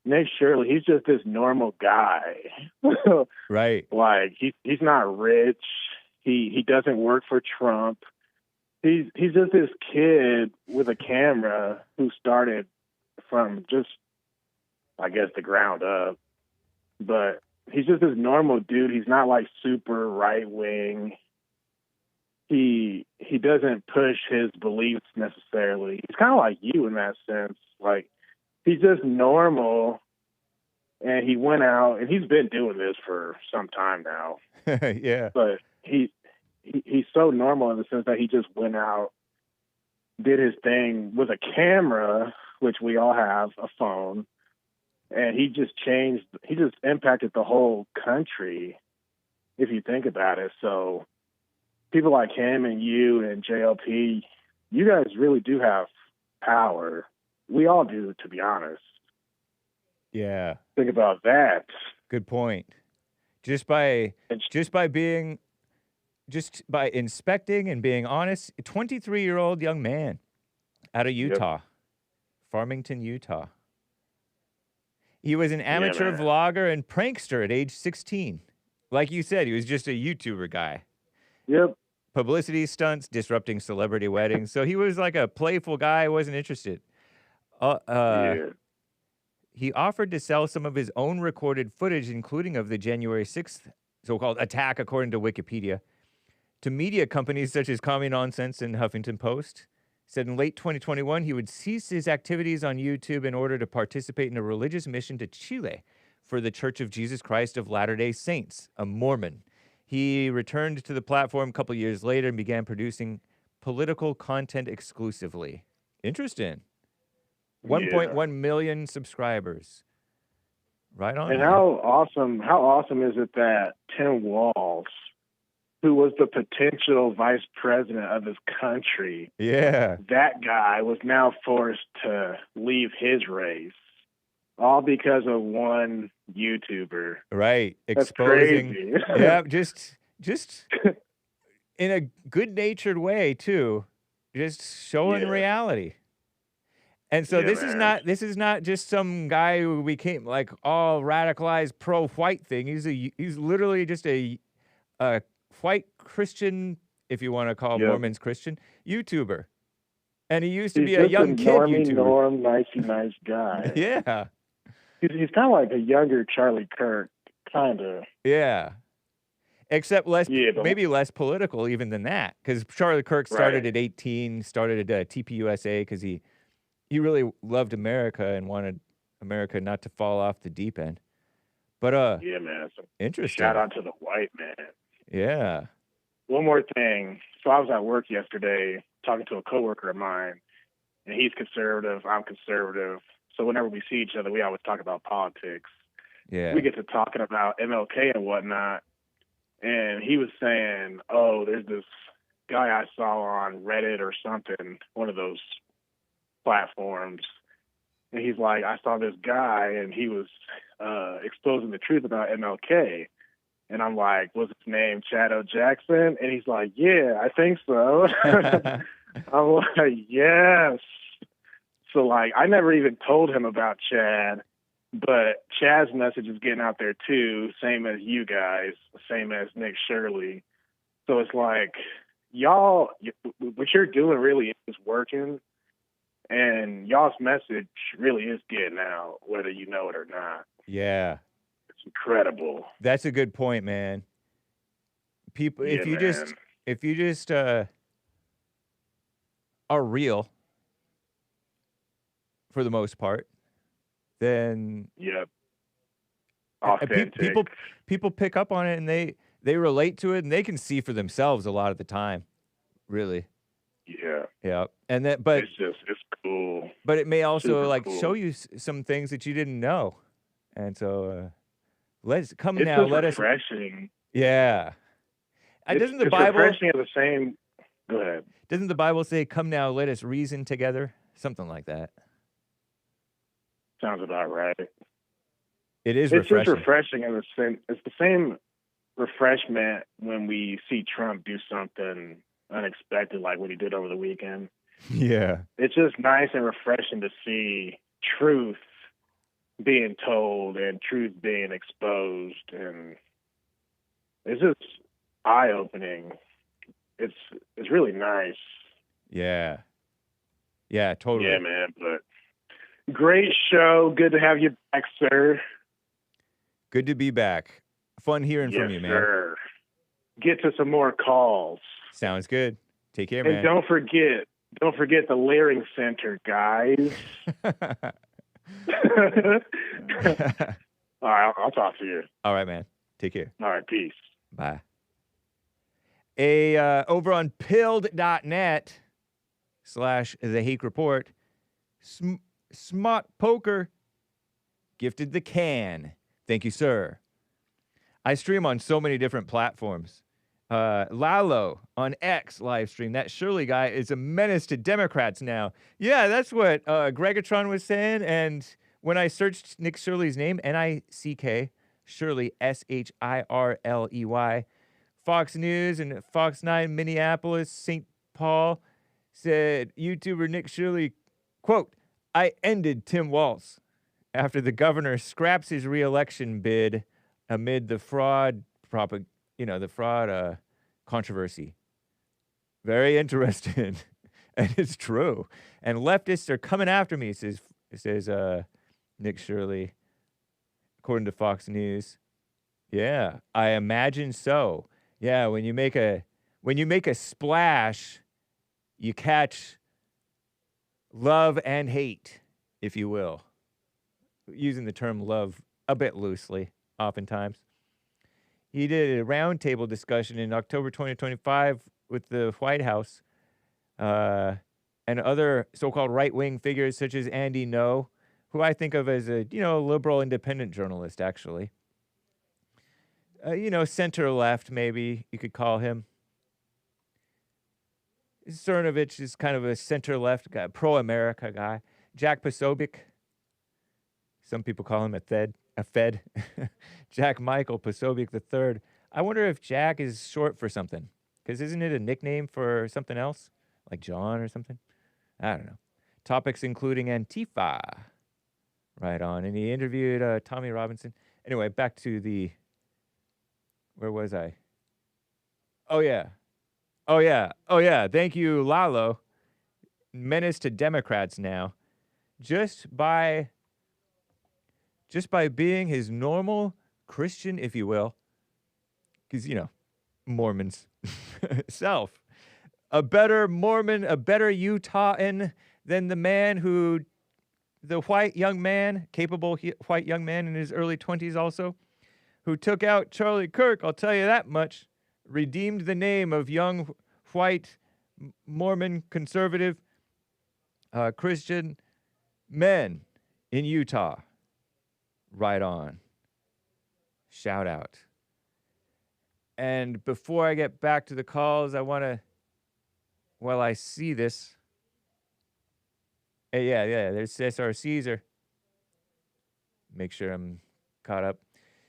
Nick Shirley, he's just this normal guy. Right. Like, he's not rich. He doesn't work for Trump. He's just this kid with a camera who started from just, I guess, the ground up. But he's just this normal dude. He's not like super right wing. He doesn't push his beliefs necessarily. He's kind of like you in that sense. Like, he's just normal, and he went out, and he's been doing this for some time now. Yeah. But he's so normal in the sense that he just went out, did his thing with a camera, which we all have, a phone, and he just impacted the whole country, if you think about it. So people like him and you and JLP, you guys really do have power. We all do, to be honest. Yeah. Think about that. Good point. Just by inspecting and being honest, a 23-year-old young man out of Utah, Farmington, Utah. He was an amateur vlogger and prankster at age 16. Like you said, he was just a YouTuber guy. Yep. Publicity stunts, disrupting celebrity weddings. So he was like a playful guy, wasn't interested. He offered to sell some of his own recorded footage, including of the January 6th so-called attack, according to Wikipedia, to media companies such as Commie Nonsense and Huffington Post. Said in late 2021, he would cease his activities on YouTube in order to participate in a religious mission to Chile for the Church of Jesus Christ of Latter-day Saints, a Mormon. He returned to the platform a couple years later and began producing political content exclusively. Interesting. 1.1 million subscribers. Right on. And how awesome is it that Tim Walz, who was the potential vice president of this country, that guy was now forced to leave his race, all because of one YouTuber. Right. That's Exposing. crazy. Yeah, just in a good-natured way too. Just showing reality. And so this is not just some guy who became like all radicalized pro-white thing. He's literally just a white Christian, if you want to call Mormons Christian, YouTuber. And he used to be a young kid YouTuber. Nice guy. Yeah. He's kind of like a younger Charlie Kirk, kind of. Yeah. Except maybe less political even than that. Because Charlie Kirk started at 18, started at TPUSA because he really loved America and wanted America not to fall off the deep end. But yeah, man. Interesting. Shout out to the white man. Yeah. One more thing. So I was at work yesterday talking to a coworker of mine, and he's conservative, I'm conservative. So whenever we see each other, we always talk about politics. Yeah. We get to talking about MLK and whatnot, and he was saying, oh, there's this guy I saw on Reddit or something, one of those platforms, and he's like, I saw this guy, and he was exposing the truth about MLK. And I'm like, was his name Chad O. Jackson? And he's like, yeah, I think so. I'm like, yes. So, like, I never even told him about Chad, but Chad's message is getting out there, too, same as you guys, same as Nick Shirley. So it's like, y'all, what you're doing really is working, and y'all's message really is getting out, whether you know it or not. Yeah. Incredible. That's a good point, man. People, if you just are real for the most part, then authentic. People pick up on it, and they relate to it, and they can see for themselves a lot of the time. Really. Yeah. And that, but it's cool. But it may also Super like cool. show you some things that you didn't know, and so let's come It's now. just Let us. refreshing. Yeah. Doesn't the it's Bible? refreshing at the same. Go ahead. Doesn't the Bible say, "Come now, let us reason together"? Something like that. Sounds about right. It is It's refreshing. just refreshing in the same. It's the same refreshment when we see Trump do something unexpected, like what he did over the weekend. Yeah. It's just nice and refreshing to see truth being told and truth being exposed, and it's just eye-opening. It's really nice. Yeah. Yeah, totally. Yeah, man. But great show. Good to have you back, sir. Good to be back. Fun hearing Yes, from you, man. sir. Get to some more calls. Sounds good. Take care, And man. don't forget the Layering Center, guys. All right, I'll talk to you. All right, man. Take care. All right, peace. Bye. Over on pilled.net /the Hake Report, Smart Poker gifted the can. Thank you, sir. I stream on so many different platforms. Lalo on X live stream. That Shirley guy is a menace to Democrats now. Yeah, that's what GREGGATRON was saying. And when I searched Nick Shirley's name, Nick Shirley, Shirley, Fox News and Fox 9 Minneapolis, St. Paul said YouTuber Nick Shirley, quote, "I ended Tim Walz after the governor scraps his re-election bid amid the fraud controversy." Very interesting. And it's true. And leftists are coming after me, says Nick Shirley, according to Fox News. Yeah, I imagine so. Yeah, when you make a splash, you catch love and hate, if you will. Using the term love a bit loosely, oftentimes. He did a roundtable discussion in October 2025 with the White House and other so-called right-wing figures such as Andy Ngo, who I think of as a liberal independent journalist, actually. Center-left, maybe you could call him. Cernovich is kind of a center-left guy, pro-America guy. Jack Posobiec, some people call him a Fed. Jack Michael Posobiec III. I wonder if Jack is short for something, because isn't it a nickname for something else, like John or something? I don't know. Topics including Antifa. Right on. And he interviewed Tommy Robinson. Anyway, back to the... Where was I? Oh, yeah. Thank you, Lalo. Menace to Democrats now. Just by being his normal Christian, if you will, because, Mormons self. A better Mormon, a better Utahan than the white young man, capable white young man in his early 20s also, who took out Charlie Kirk, I'll tell you that much, redeemed the name of young white Mormon conservative Christian men in Utah. Right on. Shout out. And before I get back to the calls, I want to, while I see this, yeah, there's Cesar. Make sure I'm caught up.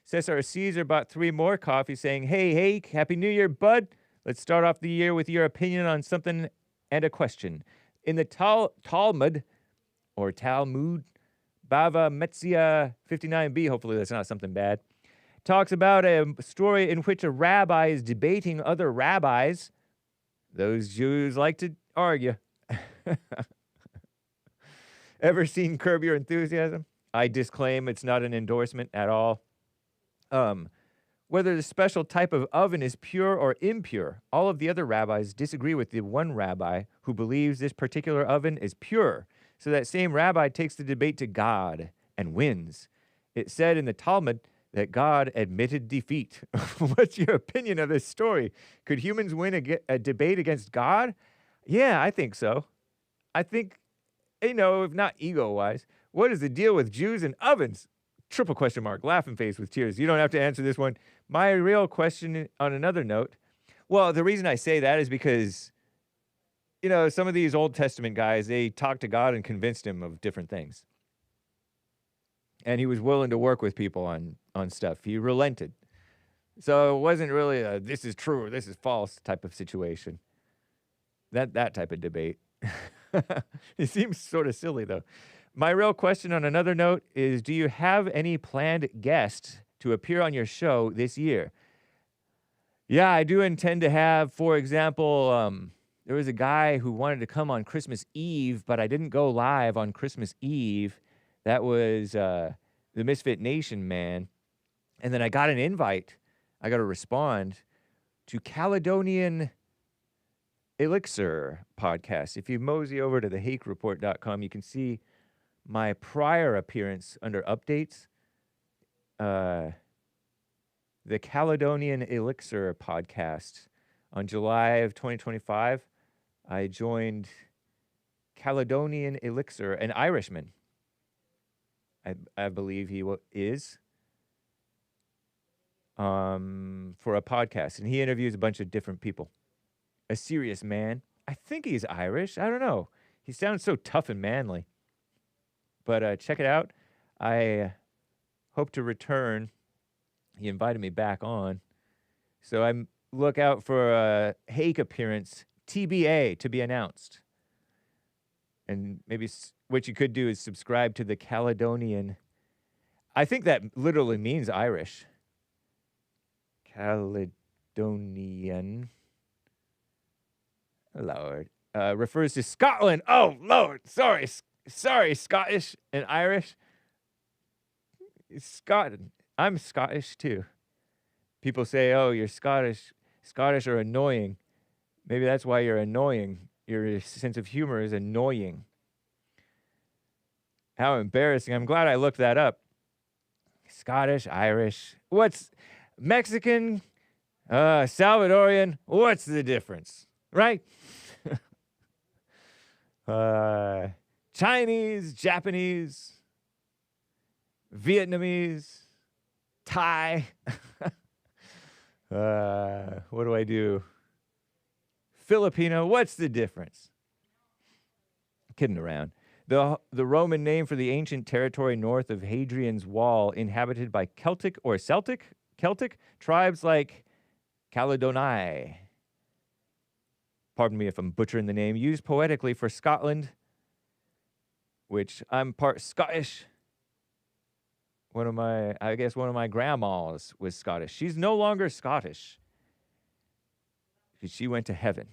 Cesar bought 3 more coffees saying, "Hey, Hake, Happy New Year, bud. Let's start off the year with your opinion on something and a question. In the Talmud, Bava Metzia 59b, hopefully that's not something bad, talks about a story in which a rabbi is debating other rabbis. Those Jews like to argue." Ever seen Curb Your Enthusiasm? I disclaim it's not an endorsement at all. Whether the special type of oven is pure or impure, all of the other rabbis disagree with the one rabbi who believes this particular oven is pure. So that same rabbi takes the debate to God and wins. It said in the Talmud that God admitted defeat. What's your opinion of this story? Could humans win a debate against God? Yeah, I think so. I think, if not ego-wise, what is the deal with Jews and ovens? Triple question mark, laughing face with tears. You don't have to answer this one. My real question on another note, well, the reason I say that is because, some of these Old Testament guys, they talked to God and convinced him of different things. And he was willing to work with people on stuff. He relented. So it wasn't really a this is true or this is false type of situation. That type of debate. It seems sort of silly, though. My real question on another note is, do you have any planned guests to appear on your show this year? Yeah, I do intend to have, for example, there was a guy who wanted to come on Christmas Eve, but I didn't go live on Christmas Eve. That was the Misfit Nation man. And then I got an invite. I got to respond to Caledonian Elixir podcast. If you mosey over to thehakereport.com, you can see my prior appearance under updates. The Caledonian Elixir podcast on July of 2025. I joined Caledonian Elixir, an Irishman. I believe he is, for a podcast. And he interviews a bunch of different people. A serious man. I think he's Irish. I don't know. He sounds so tough and manly. But check it out. I hope to return. He invited me back on. So I look out for a Hake appearance, TBA, to be announced. And maybe what you could do is subscribe to the Caledonian. I think that literally means Irish. Caledonian. Lord. Refers to Scotland. Oh, Lord. Sorry, Scottish and Irish. Scotland. I'm Scottish, too. People say, oh, you're Scottish. Scottish are annoying. Maybe that's why you're annoying. Your sense of humor is annoying. How embarrassing. I'm glad I looked that up. Scottish, Irish. What's Mexican, Salvadorian? What's the difference? Right? Chinese, Japanese, Vietnamese, Thai. What do I do? Filipino. What's the difference? Kidding around. The Roman name for the ancient territory north of Hadrian's Wall, inhabited by Celtic tribes like Caledonii. Pardon me if I'm butchering the name. Used poetically for Scotland, which I'm part Scottish. One of my grandmas was Scottish. She's no longer Scottish because she went to heaven.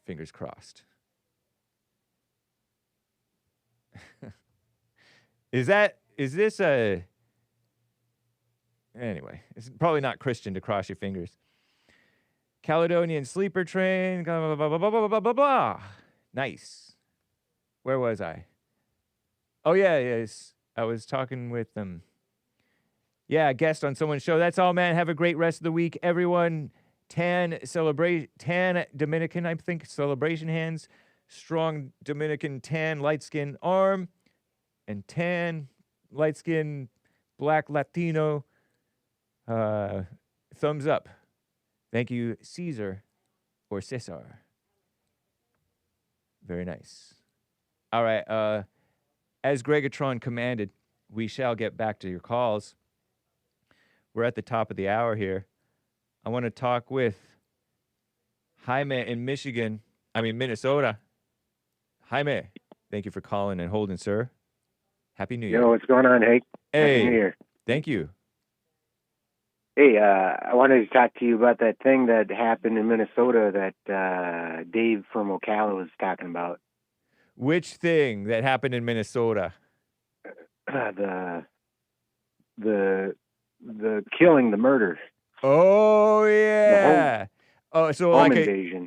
Fingers crossed. Anyway, it's probably not Christian to cross your fingers. Caledonian sleeper train, blah, blah, blah, blah, blah, blah, blah, blah. Nice. Where was I? Oh, yeah, yes. I was talking with them. Yeah, guest on someone's show. That's all, man. Have a great rest of the week, everyone. Tan Dominican, I think, celebration hands. Strong Dominican tan light skin arm. And tan light skin black Latino thumbs up. Thank you, Cesar or Cesar. Very nice. All right. As GREGGATRON commanded, we shall get back to your calls. We're at the top of the hour here. I want to talk with Jaime in Minnesota. Jaime, thank you for calling and holding, sir. Happy New Year. Yo, what's going on, Hake? Hey, Happy New Year. Thank you. Hey, I wanted to talk to you about that thing that happened in Minnesota that Dave from Ocala was talking about. Which thing that happened in Minnesota? The killing, the murder. Oh, yeah. So like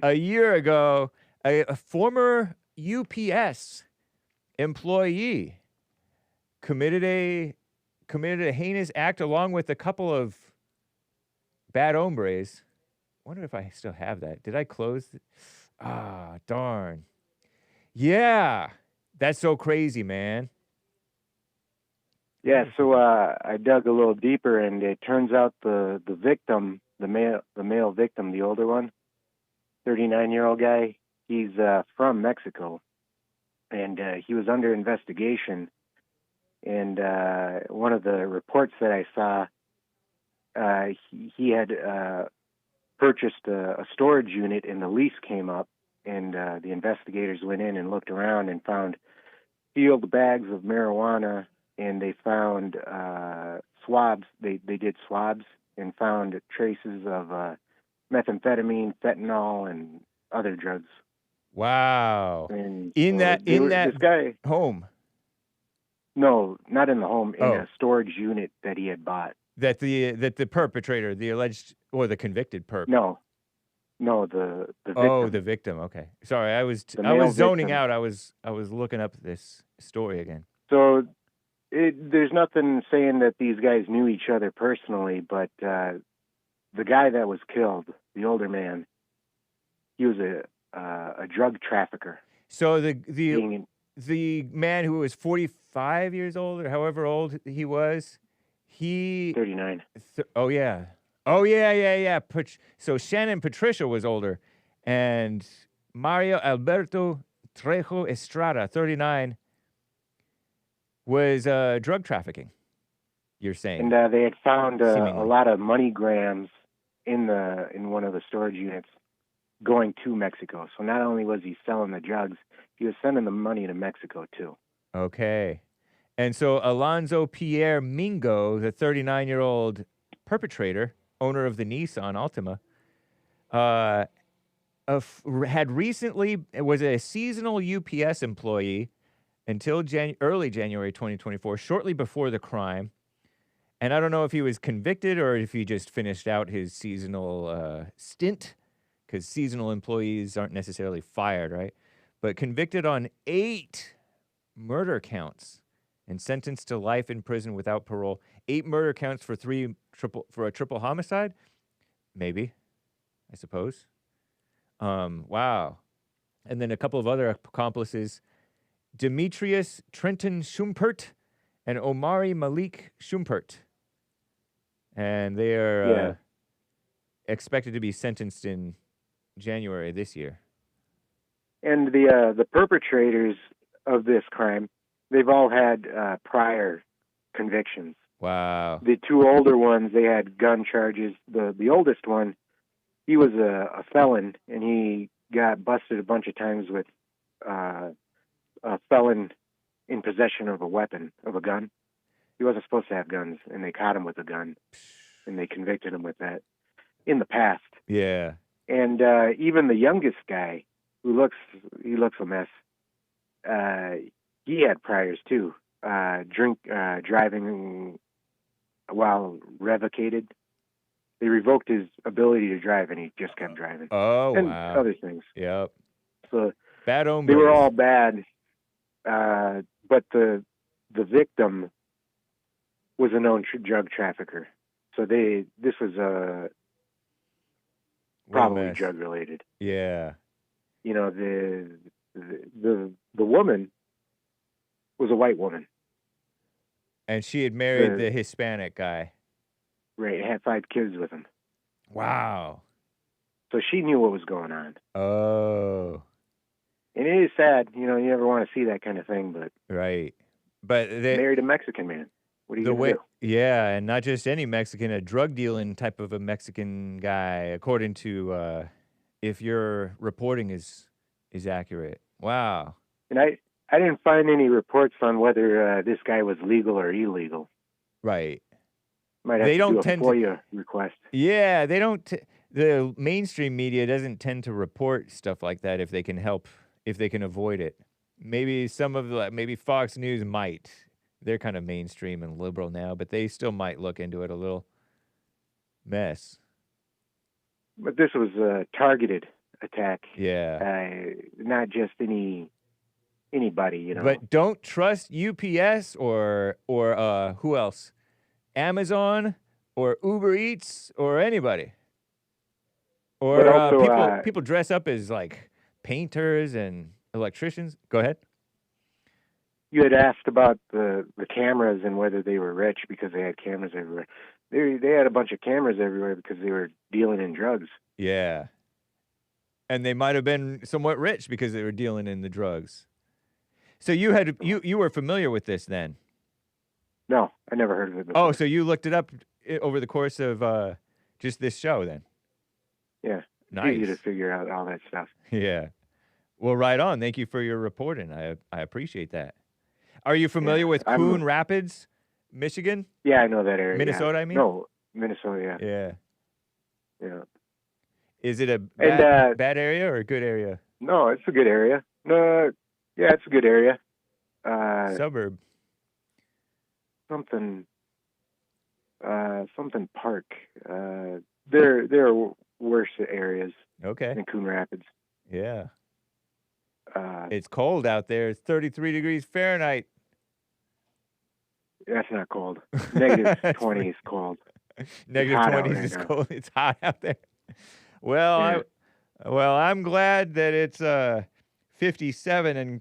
a year ago, a former UPS employee committed a committed a heinous act along with a couple of bad hombres. Wonder if I still have that. Did I close? Ah, darn. Yeah, that's so crazy, man. Yeah, so I dug a little deeper, and it turns out the victim, the male victim, the older one, 39-year-old guy, he's from Mexico, and he was under investigation. And one of the reports that I saw, he had purchased a storage unit, and the lease came up, and the investigators went in and looked around and found sealed bags of marijuana, and they found swabs. They did swabs and found traces of methamphetamine, fentanyl, and other drugs. Wow. And in that this guy, home. No, not in the home. In a storage unit that he had bought. That the perpetrator, the alleged or the convicted perp. No, the victim. Oh, the victim. Okay, sorry, I was zoning victim. out. I was looking up this story again. So there's nothing saying that these guys knew each other personally, but the guy that was killed, the older man, he was a drug trafficker. So the man who was 45 years old or however old he was, 39. Oh yeah. So Shannon Patricia was older, and Mario Alberto Trejo Estrada, 39, was drug trafficking. You're saying? And they had found a lot of money grams in one of the storage units going to Mexico. So not only was he selling the drugs, he was sending the money to Mexico too. Okay. And so Alonzo Pierre Mingo, the 39-year-old perpetrator, owner of the Nissan Altima, had recently was a seasonal UPS employee until early January 2024, shortly before the crime. And I don't know if he was convicted or if he just finished out his seasonal stint, because seasonal employees aren't necessarily fired, right? But convicted on 8 murder counts and sentenced to life in prison without parole. 8 murder counts for a triple homicide? Maybe, I suppose. Wow. And then a couple of other accomplices, Demetrius Trenton Schumpert and Omari Malik Schumpert. And they are expected to be sentenced in January this year. And the perpetrators of this crime, they've all had prior convictions. Wow. The 2 older ones, they had gun charges. The oldest one, he was a felon, and he got busted a bunch of times with a felon in possession of a weapon, of a gun. He wasn't supposed to have guns, and they caught him with a gun, and they convicted him with that in the past. Yeah. And even the youngest guy, who looks a mess, he had priors too. Driving while revocated. They revoked his ability to drive, and he just kept driving. Oh, and wow. other things. Yep. So bad hombres. They were all bad, but the victim was a known drug trafficker. So this was probably drug related. Yeah. You know, the woman was a white woman. And she had married the Hispanic guy. Right, had 5 kids with him. Wow. So she knew what was going on. Oh. And it is sad, you know, you never want to see that kind of thing, but... Right. But they married a Mexican man. What are you going to do? Yeah, and not just any Mexican, a drug dealing type of a Mexican guy, according to if your reporting is accurate. Wow. And I didn't find any reports on whether this guy was legal or illegal. Right. Might have to do a FOIA request. Yeah, they don't. The mainstream media doesn't tend to report stuff like that if they can avoid it. Maybe maybe Fox News might. They're kind of mainstream and liberal now, but they still might look into it a little. Mess. But this was a targeted attack. Yeah. Not just anybody, you know. But don't trust UPS or who else? Amazon or Uber Eats or anybody. Or But also, people dress up as like painters and electricians. Go ahead. You had asked about the cameras and whether they were rich because they had cameras everywhere. They had a bunch of cameras everywhere because they were dealing in drugs. Yeah. And they might have been somewhat rich because they were dealing in the drugs. So you had you were familiar with this then? No, I never heard of it before. Oh, so you looked it up over the course of just this show then? Yeah. Nice. Easy to figure out all that stuff. Yeah. Well, right on. Thank you for your reporting. I appreciate that. Are you familiar with Coon Rapids, Michigan? Yeah, I know that area. Minnesota, yeah. I mean? No, Minnesota, yeah. Yeah. Yeah. Is it a bad area or a good area? No, it's a good area. No, yeah, it's a good area. Suburb. Something park. There are worse areas than Coon Rapids. Yeah. It's cold out there. It's 33 degrees Fahrenheit. That's not cold. Negative 20 is cold. Negative 20 is cold. It's hot out there. Well, I'm glad that it's 57 and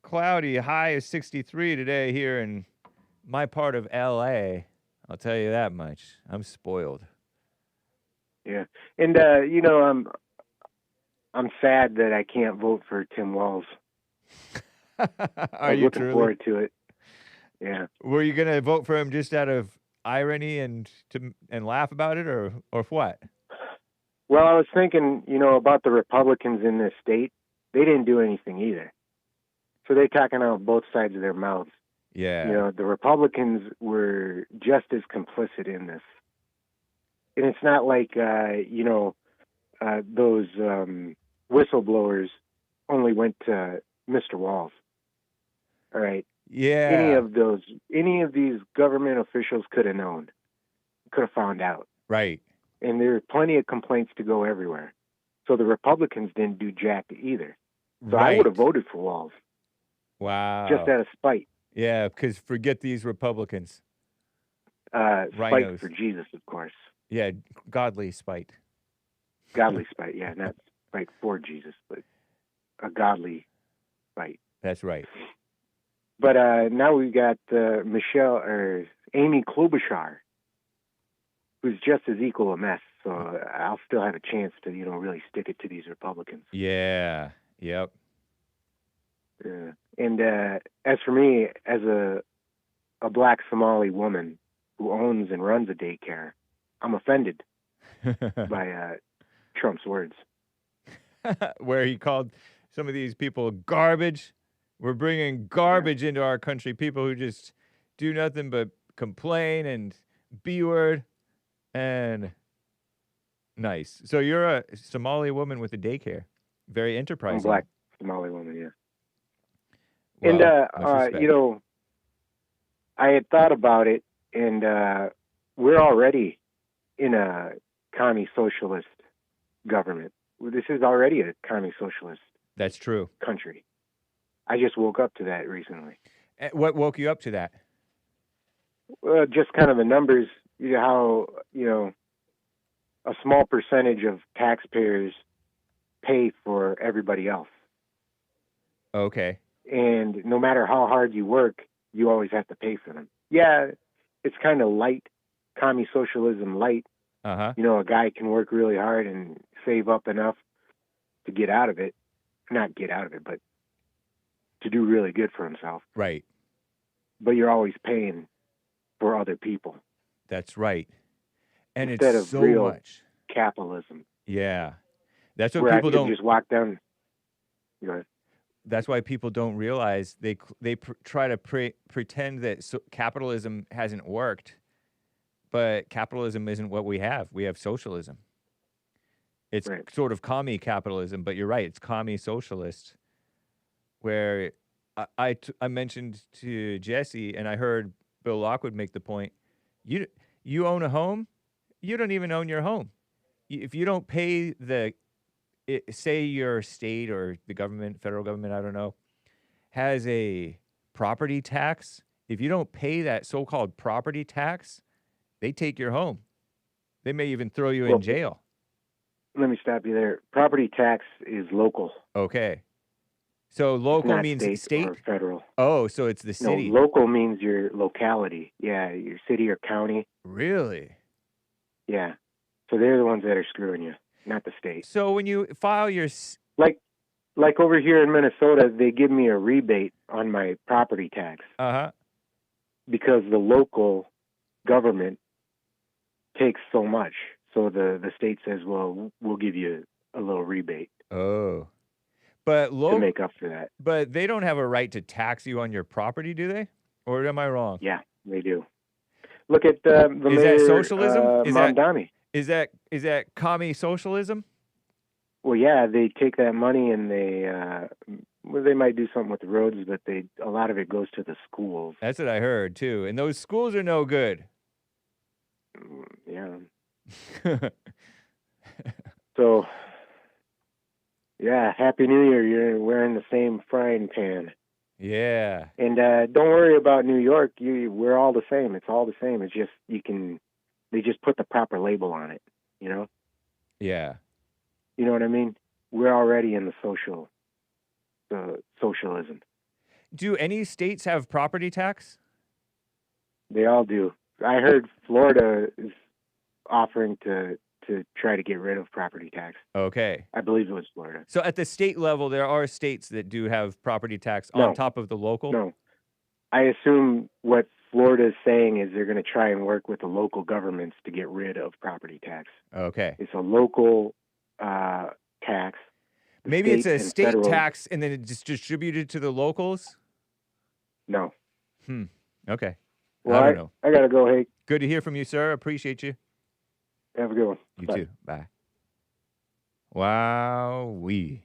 cloudy. High is 63 today here in my part of LA. I'll tell you that much. I'm spoiled. Yeah, and I'm sad that I can't vote for Tim Walz. Are you looking forward to it? Yeah. Were you gonna vote for him just out of irony and laugh about it, or what? Well, I was thinking, about the Republicans in this state. They didn't do anything either, so they're talking out both sides of their mouths. Yeah. The Republicans were just as complicit in this, and it's not like those whistleblowers only went to Mr. Walz. All right. Yeah. Any of these government officials could have known, could have found out. Right. And there are plenty of complaints to go everywhere. So the Republicans didn't do jack either. So I would have voted for Walz. Wow. Just out of spite. Yeah, because forget these Republicans. Spite for Jesus, of course. Yeah, godly spite. Godly spite, yeah, not spite for Jesus, but a godly spite. That's right. But now we've got Amy Klobuchar, who's just as equal a mess. So I'll still have a chance to, really stick it to these Republicans. Yeah. Yep. And as for me, as a black Somali woman who owns and runs a daycare, I'm offended by Trump's words. Where he called some of these people garbage. We're bringing garbage into our country. People who just do nothing but complain and B-word. And nice. So you're a Somali woman with a daycare. Very enterprising. I'm a black Somali woman, yeah. Well, and, I had thought about it, and we're already in a commie-socialist government. This is already a commie-socialist That's true. country. I just woke up to that recently. What woke you up to that? Just kind of the numbers, how, a small percentage of taxpayers pay for everybody else. Okay. And no matter how hard you work, you always have to pay for them. Yeah, it's kind of light, commie socialism light. Uh-huh. A guy can work really hard and save up enough to get out of it. Not get out of it, but to do really good for himself. Right. But you're always paying for other people. That's right. And instead it's of so real much capitalism. Yeah. That's what where people don't just walk down. That's why people don't realize they try to pretend that capitalism hasn't worked, but capitalism isn't what we have. We have socialism. It's sort of commie capitalism, but you're right. It's commie socialist, where I mentioned to Jesse, and I heard Bill Lockwood make the point. You own a home, you don't even own your home. If you don't pay say your state or the government, federal government, I don't know, has a property tax. If you don't pay that so-called property tax, they take your home. They may even throw you in jail. Let me stop you there. Property tax is local. Okay. So local means state or federal. Oh, so it's the city. No, local means your locality. Yeah, your city or county. Really? Yeah. So they're the ones that are screwing you, not the state. So when you file your... Like over here in Minnesota, they give me a rebate on my property tax. Uh-huh. Because the local government takes so much. So the state says, well, we'll give you a little rebate. Oh. But to make up for that. But they don't have a right to tax you on your property, do they? Or am I wrong? Yeah, they do. Look at the Is mayor, that socialism? Mamdani. Is that commie socialism? Well, yeah, they take that money and they might do something with the roads, but a lot of it goes to the schools. That's what I heard too. And those schools are no good. Yeah. So, yeah, Happy New Year. You're wearing the same frying pan. Yeah. And don't worry about New York. We're all the same. It's all the same. It's just they just put the proper label on it, you know? Yeah. You know what I mean? We're already in the socialism. Do any states have property tax? They all do. I heard Florida is offering to try to get rid of property tax. Okay. I believe it was Florida. So at the state level, there are states that do have property tax on top of the local? No. I assume what Florida is saying is they're going to try and work with the local governments to get rid of property tax. Okay. It's a local tax. Maybe it's a state tax and then it's just distributed to the locals? No. Okay. Well, I don't know. I got to go, Hake. Good to hear from you, sir. Appreciate you. Have a good one. You Bye. too. Bye. Wow-wee.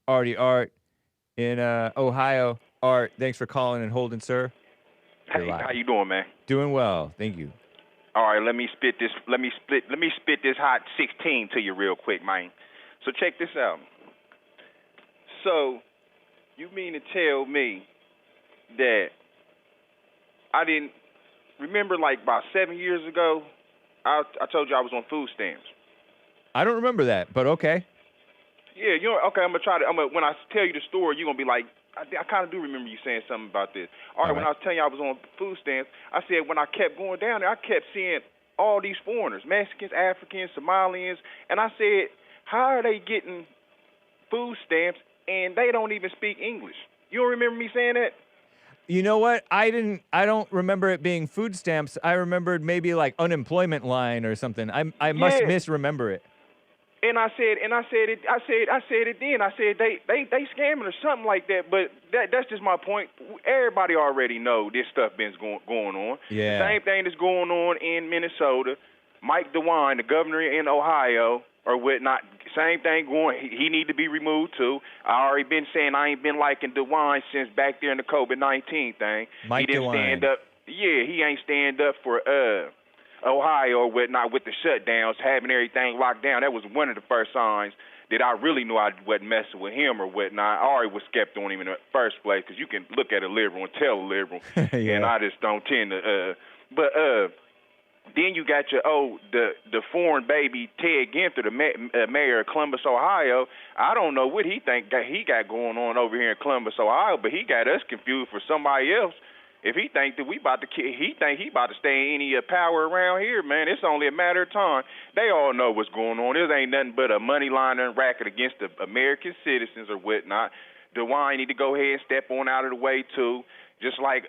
Art in Ohio. Art, thanks for calling and holding, sir. Hey, how you doing, man? Doing well. Thank you. All right, let me spit this hot 16 to you real quick, man. So check this out. So you mean to tell me that I didn't remember, like about 7 years ago, I told you I was on food stamps. I don't remember that, but okay. Yeah, okay, when I tell you the story, you're going to be like, I kind of do remember you saying something about this. All right, when I was telling you I was on food stamps, I said when I kept going down there, I kept seeing all these foreigners, Mexicans, Africans, Somalians, and I said, how are they getting food stamps and they don't even speak English? You don't remember me saying that? You know what? I don't remember it being food stamps. I remembered maybe like unemployment line or something. I must misremember it. And I said it then. I said they scamming or something like that. But that's just my point. Everybody already know this stuff been going on. Yeah. The same thing that's going on in Minnesota. Mike DeWine, the governor in Ohio, or whatnot, same thing going. He need to be removed too. I already been saying I ain't been liking DeWine since back there in the COVID-19 thing. Mike he didn't DeWine. stand up. Yeah, he ain't stand up for Ohio or whatnot with the shutdowns, having everything locked down. That was one of the first signs that I really knew I wasn't messing with him or whatnot. I already was skeptical on him in the first place because you can look at a liberal and tell a liberal, and I just don't tend to. But then you got your the foreign baby Ted Ginther, the mayor of Columbus, Ohio. I don't know what he got going on over here in Columbus, Ohio, but he got us confused for somebody else. If he think that he about to stay in any power around here, man, it's only a matter of time. They all know what's going on. This ain't nothing but a money laundering racket against the American citizens or whatnot. DeWine need to go ahead and step on out of the way too, just like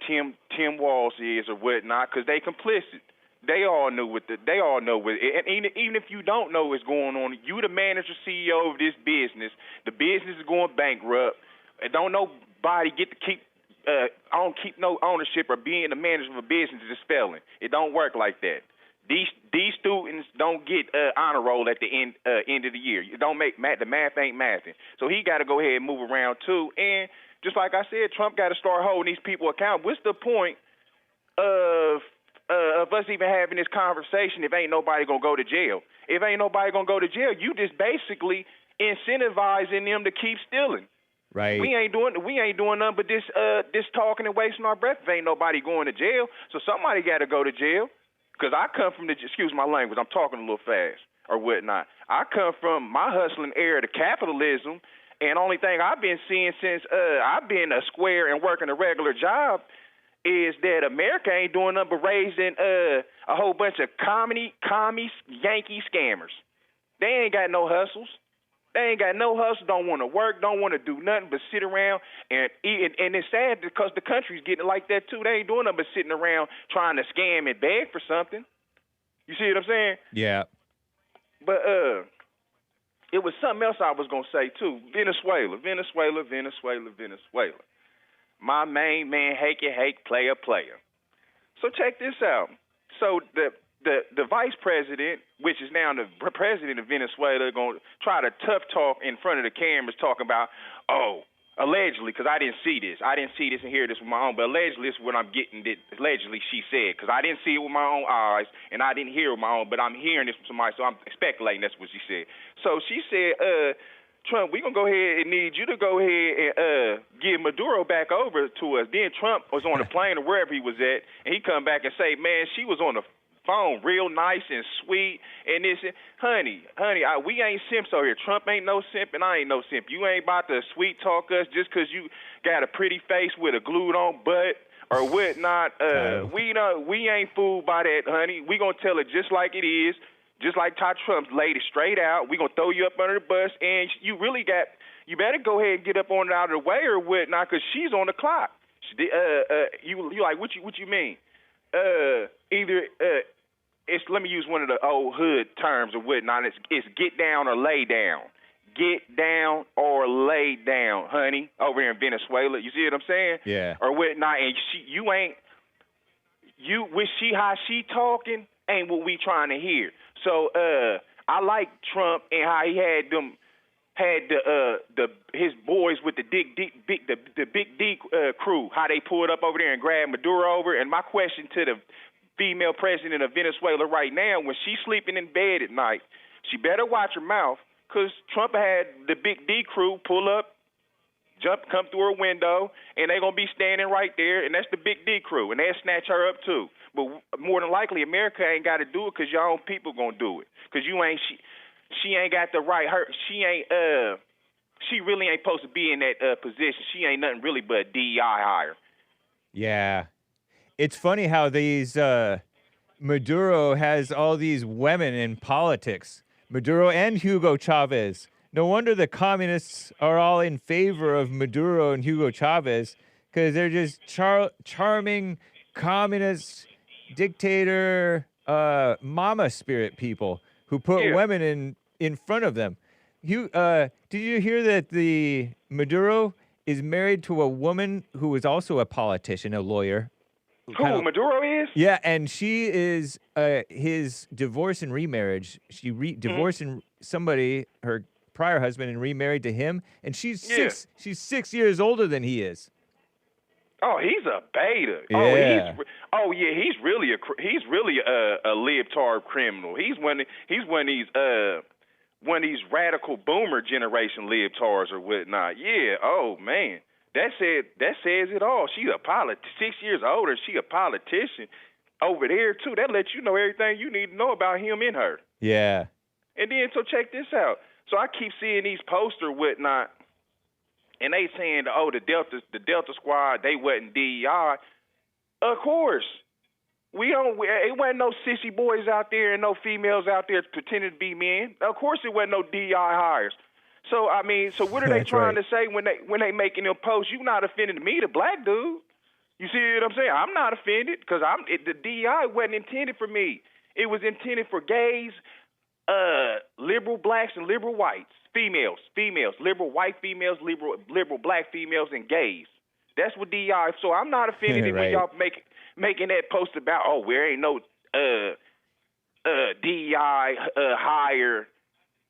Tim Walz is or whatnot, because they complicit. They all know and even if you don't know what's going on, you the manager, CEO of this business. The business is going bankrupt. And don't nobody get to keep. I don't keep no ownership or being the manager of a business is spelling. It don't work like that. These students don't get honor roll at the end of the year. You don't make the math ain't mathing. So he got to go ahead and move around too. And just like I said, Trump got to start holding these people accountable. What's the point of us even having this conversation if ain't nobody gonna go to jail? If ain't nobody gonna go to jail, you just basically incentivizing them to keep stealing. Right. We ain't doing nothing but this talking and wasting our breath. If ain't nobody going to jail, so somebody got to go to jail. Because I come from excuse my language, I'm talking a little fast or whatnot. I come from my hustling era to capitalism, and only thing I've been seeing since I've been a square and working a regular job is that America ain't doing nothing but raising a whole bunch of commie Yankee scammers. They ain't got no hustles. They ain't got no hustle, don't want to work, don't want to do nothing but sit around and eat. And it's sad because the country's getting like that too. They ain't doing nothing but sitting around trying to scam and beg for something. You see what I'm saying? Yeah. But it was something else I was going to say too. Venezuela. My main man, Hake, player. So check this out. So the vice president, which is now the president of Venezuela, going to try to tough talk in front of the cameras, talking about, allegedly, because I didn't see this and hear this with my own, but allegedly this is what I'm getting that allegedly she said, because I didn't see it with my own eyes and I didn't hear it with my own, but I'm hearing this from somebody, so I'm speculating that's what she said. So she said, Trump, we're going to go ahead and need you to go ahead and give Maduro back over to us. Then Trump was on the plane or wherever he was at, and he come back and say, man, she was on the phone real nice and sweet and this, honey, we ain't simps over here. Trump ain't no simp and I ain't no simp. You ain't about to sweet talk us just because you got a pretty face with a glued on butt or whatnot. We ain't fooled by that, honey. We gonna tell it just like it is, just like Todd Trump laid it straight out. We gonna throw you up under the bus, and you better go ahead and get up on it out of the way or whatnot, because she's on the clock. You like what you mean? Let me use one of the old hood terms or whatnot. It's get down or lay down. Get down or lay down, honey, over here in Venezuela. You see what I'm saying? Yeah. Or whatnot. And how she talking ain't what we trying to hear. So I like Trump and how he had his boys with the big D crew, how they pulled up over there and grabbed Maduro over. And my question to the female president of Venezuela right now, when she's sleeping in bed at night, she better watch her mouth, because Trump had the big D crew pull up, come through her window, and they're going to be standing right there, and that's the big D crew, and they'll snatch her up too. But more than likely, America ain't got to do it because your own people going to do it, because she ain't got the right, she really ain't supposed to be in that position. She ain't nothing really but a DEI hire. Yeah. It's funny how these Maduro has all these women in politics. Maduro and Hugo Chavez. No wonder the communists are all in favor of Maduro and Hugo Chavez, because they're just charming communist dictator mama spirit people who put women in front of them. Did you hear that the Maduro is married to a woman who is also a politician, a lawyer? Who, Maduro is? Yeah, and she is his divorce and remarriage. She divorced somebody, her prior husband, and remarried to him. And she's 6 years older than he is. Oh, he's a beta. Yeah. He's really a libtard criminal. He's one of these radical boomer generation libtards or whatnot. Yeah. Oh man. That says it all. She's 6 years older. She a politician over there too. That lets you know everything you need to know about him and her. Yeah. And then so check this out. So I keep seeing these posters whatnot, and they saying, the Delta Squad, they wasn't DEI. Of course, it wasn't no sissy boys out there and no females out there pretending to be men. Of course, it wasn't no DEI hires. So what are they trying to say when they making them posts? You not offending me, the black dude. You see what I'm saying? I'm not offended because the DEI wasn't intended for me. It was intended for gays, liberal blacks and liberal whites, females, liberal white females, liberal black females, and gays. That's what DEI. So I'm not offended when y'all making that post about there ain't no DEI hire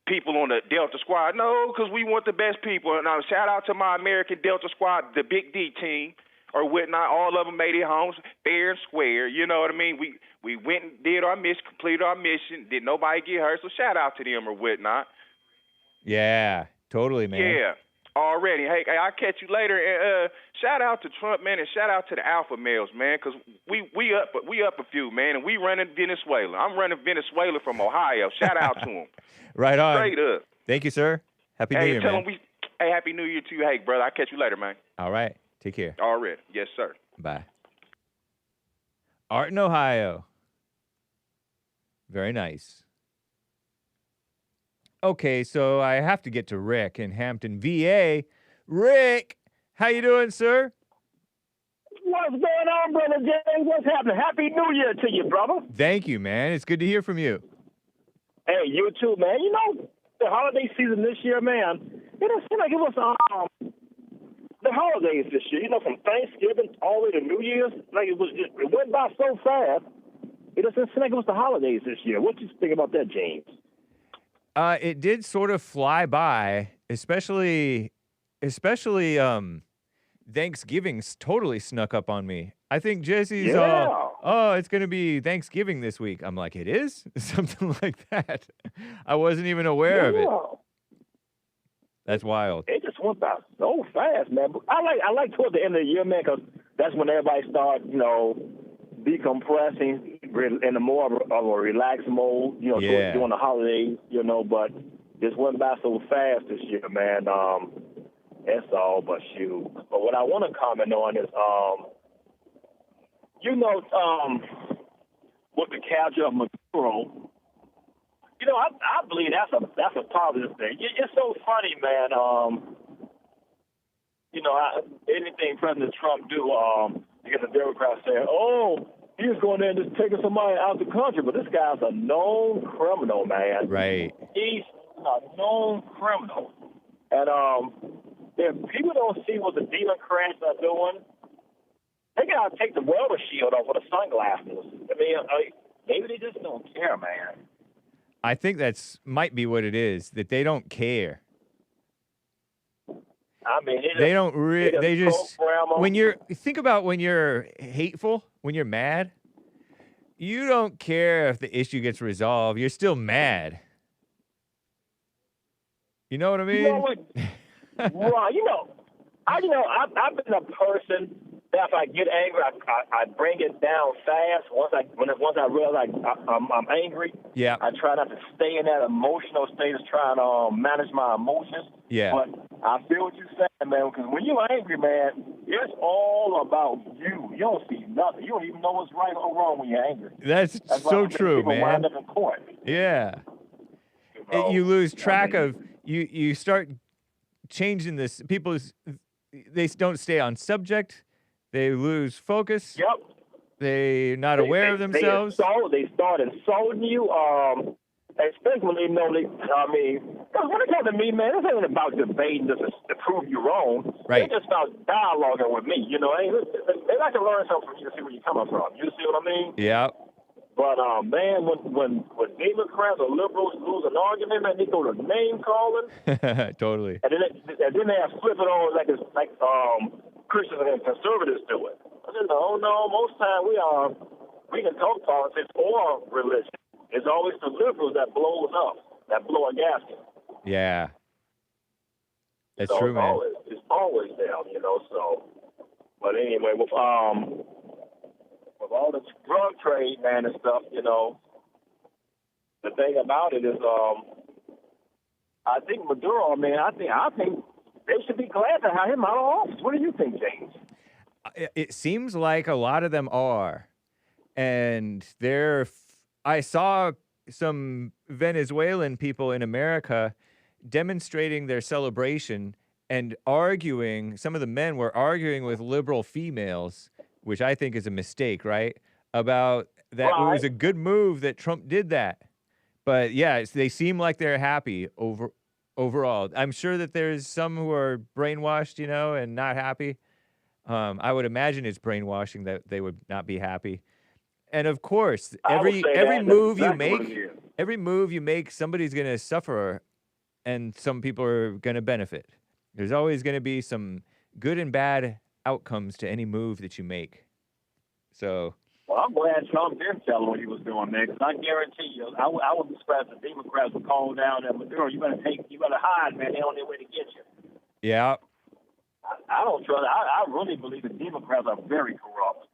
people on the Delta Squad. No, because we want the best people. And shout out to my American Delta Squad, the Big D team, or whatnot. All of them made it home fair and square. You know what I mean? We went and did our mission, completed our mission. Did nobody get hurt? So shout out to them or whatnot. Yeah, totally, man. Yeah. Already. Hey, I'll catch you later. And shout out to Trump, man, and shout out to the alpha males, man, because we up a few, man, and we running Venezuela. I'm running Venezuela from Ohio. Shout out to them. Right on. Straight up. Thank you, sir. Happy New Year, tell man. them hey, Happy New Year to you, Hake, brother. I'll catch you later, man. All right. Take care. Already. Yes, sir. Bye. Art in Ohio. Very nice. Okay, so I have to get to Rick in Hampton, VA. Rick, how you doing, sir? What's going on, Brother James? What's happening? Happy New Year to you, brother. Thank you, man. It's good to hear from you. Hey, you too, man. You know, the holiday season this year, man, it doesn't seem like it was the holidays this year. You know, from Thanksgiving all the way to New Year's, like it went by so fast. It doesn't seem like it was the holidays this year. What do you think about that, James? It did sort of fly by, especially Thanksgiving's totally snuck up on me. I think Jesse's it's going to be Thanksgiving this week. I'm like, it is? Something like that. I wasn't even aware of it. That's wild. It just went by so fast, man. I like toward the end of the year, man, because that's when everybody starts, you know, decompressing in a more of a relaxed mode, you know, during the holidays, you know, but just went by so fast this year, man. That's all, but shoot. But what I want to comment on is, you know, with the capture of Maduro, you know, I believe that's a positive thing. It's so funny, man. You know, anything President Trump do, you get the Democrats saying, "Oh, he's going there and just taking somebody out of the country," but this guy's a known criminal, man. Right. He's a known criminal, and if people don't see what the Democrats are doing, they gotta take the welder shield off with the sunglasses. I mean, maybe they just don't care, man. I think might be what it is, that they don't care. I mean, they don't really. They just when you're hateful, when you're mad, you don't care if the issue gets resolved. You're still mad. You know what I mean? You know what? Right. I've been a person that if I get angry, I bring it down fast. Once I realize I'm angry, I try not to stay in that emotional state of trying to manage my emotions. Yeah. But I feel what you're saying, man, because when you're angry, man, it's all about you. You don't see nothing. You don't even know what's right or wrong when you're angry. That's so true, man. Wind up in court. Yeah. You lose track of you start changing this. People, they don't stay on subject. They lose focus. Yep. They're not aware of themselves. They start insulting you. Especially when they know because when it comes to me, man, this ain't about debating just to prove you wrong. Right. It's just about dialoguing with me. You know, they like to learn something from you to see where you're coming from. You see what I mean? Yeah. But man, when Democrats or liberals lose an argument, man, they go to name calling. Totally. And then they have flip it on like Christians and conservatives do it. I said, no. Most time we can talk politics or religion. It's always the liberals that blows up, that blow a gasket. Yeah. That's true, man. It's always down, you know. So, but anyway, with all the drug trade, man, and stuff, you know, the thing about it is, I think Maduro, man, I think they should be glad to have him out of office. What do you think, James? It seems like a lot of them are, and I saw some Venezuelan people in America demonstrating their celebration and arguing. Some of the men were arguing with liberal females, which I think is a mistake, right? About that it was a good move that Trump did that. But yeah, they seem like they're happy overall. I'm sure that there's some who are brainwashed, you know, and not happy. I would imagine it's brainwashing that they would not be happy. And of course, every move you make, somebody's going to suffer, and some people are going to benefit. There's always going to be some good and bad outcomes to any move that you make. So. Well, I'm glad Trump didn't tell him what he was doing, man, because I guarantee you, I wouldn't be surprised if the Democrats would call down at Maduro. You better hide, man. They're on their way to get you. Yeah. I don't trust it. I really believe the Democrats are very corrupt.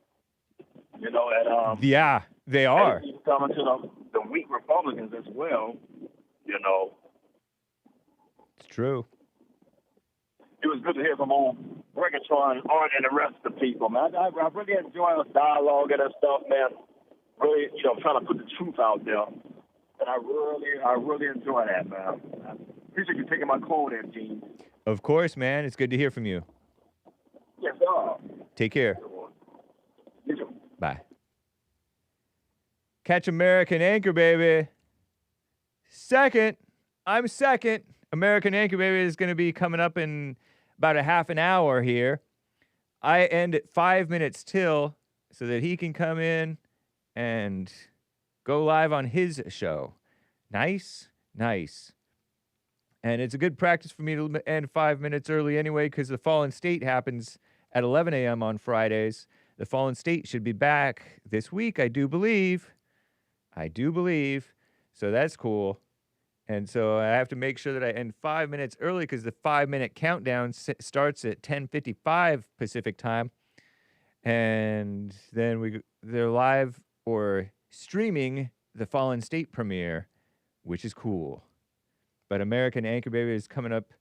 You know, and yeah, they are. And even coming to the weak Republicans as well. You know, it's true. It was good to hear from old GREGGATRON and the rest of the people, man. I really enjoy this dialogue and that stuff, man. Really, you know, trying to put the truth out there. And I really enjoy that, man. I appreciate you taking my call there, Gene. Of course, man. It's good to hear from you. Yes, sir. Take care. You too. Bye. Catch American Anchor, baby. Second. I'm second. American Anchor, baby, is going to be coming up in about a half an hour here. I end at 5 minutes till so that he can come in and go live on his show. Nice, nice. And it's a good practice for me to end 5 minutes early anyway, because the Fallen State happens at 11 a.m. on Fridays. The Fallen State should be back this week, I do believe. So that's cool. And so I have to make sure that I end 5 minutes early because the 5-minute countdown starts at 10:55 Pacific time. And then they're live or streaming the Fallen State premiere, which is cool. But American Anchor Baby is coming up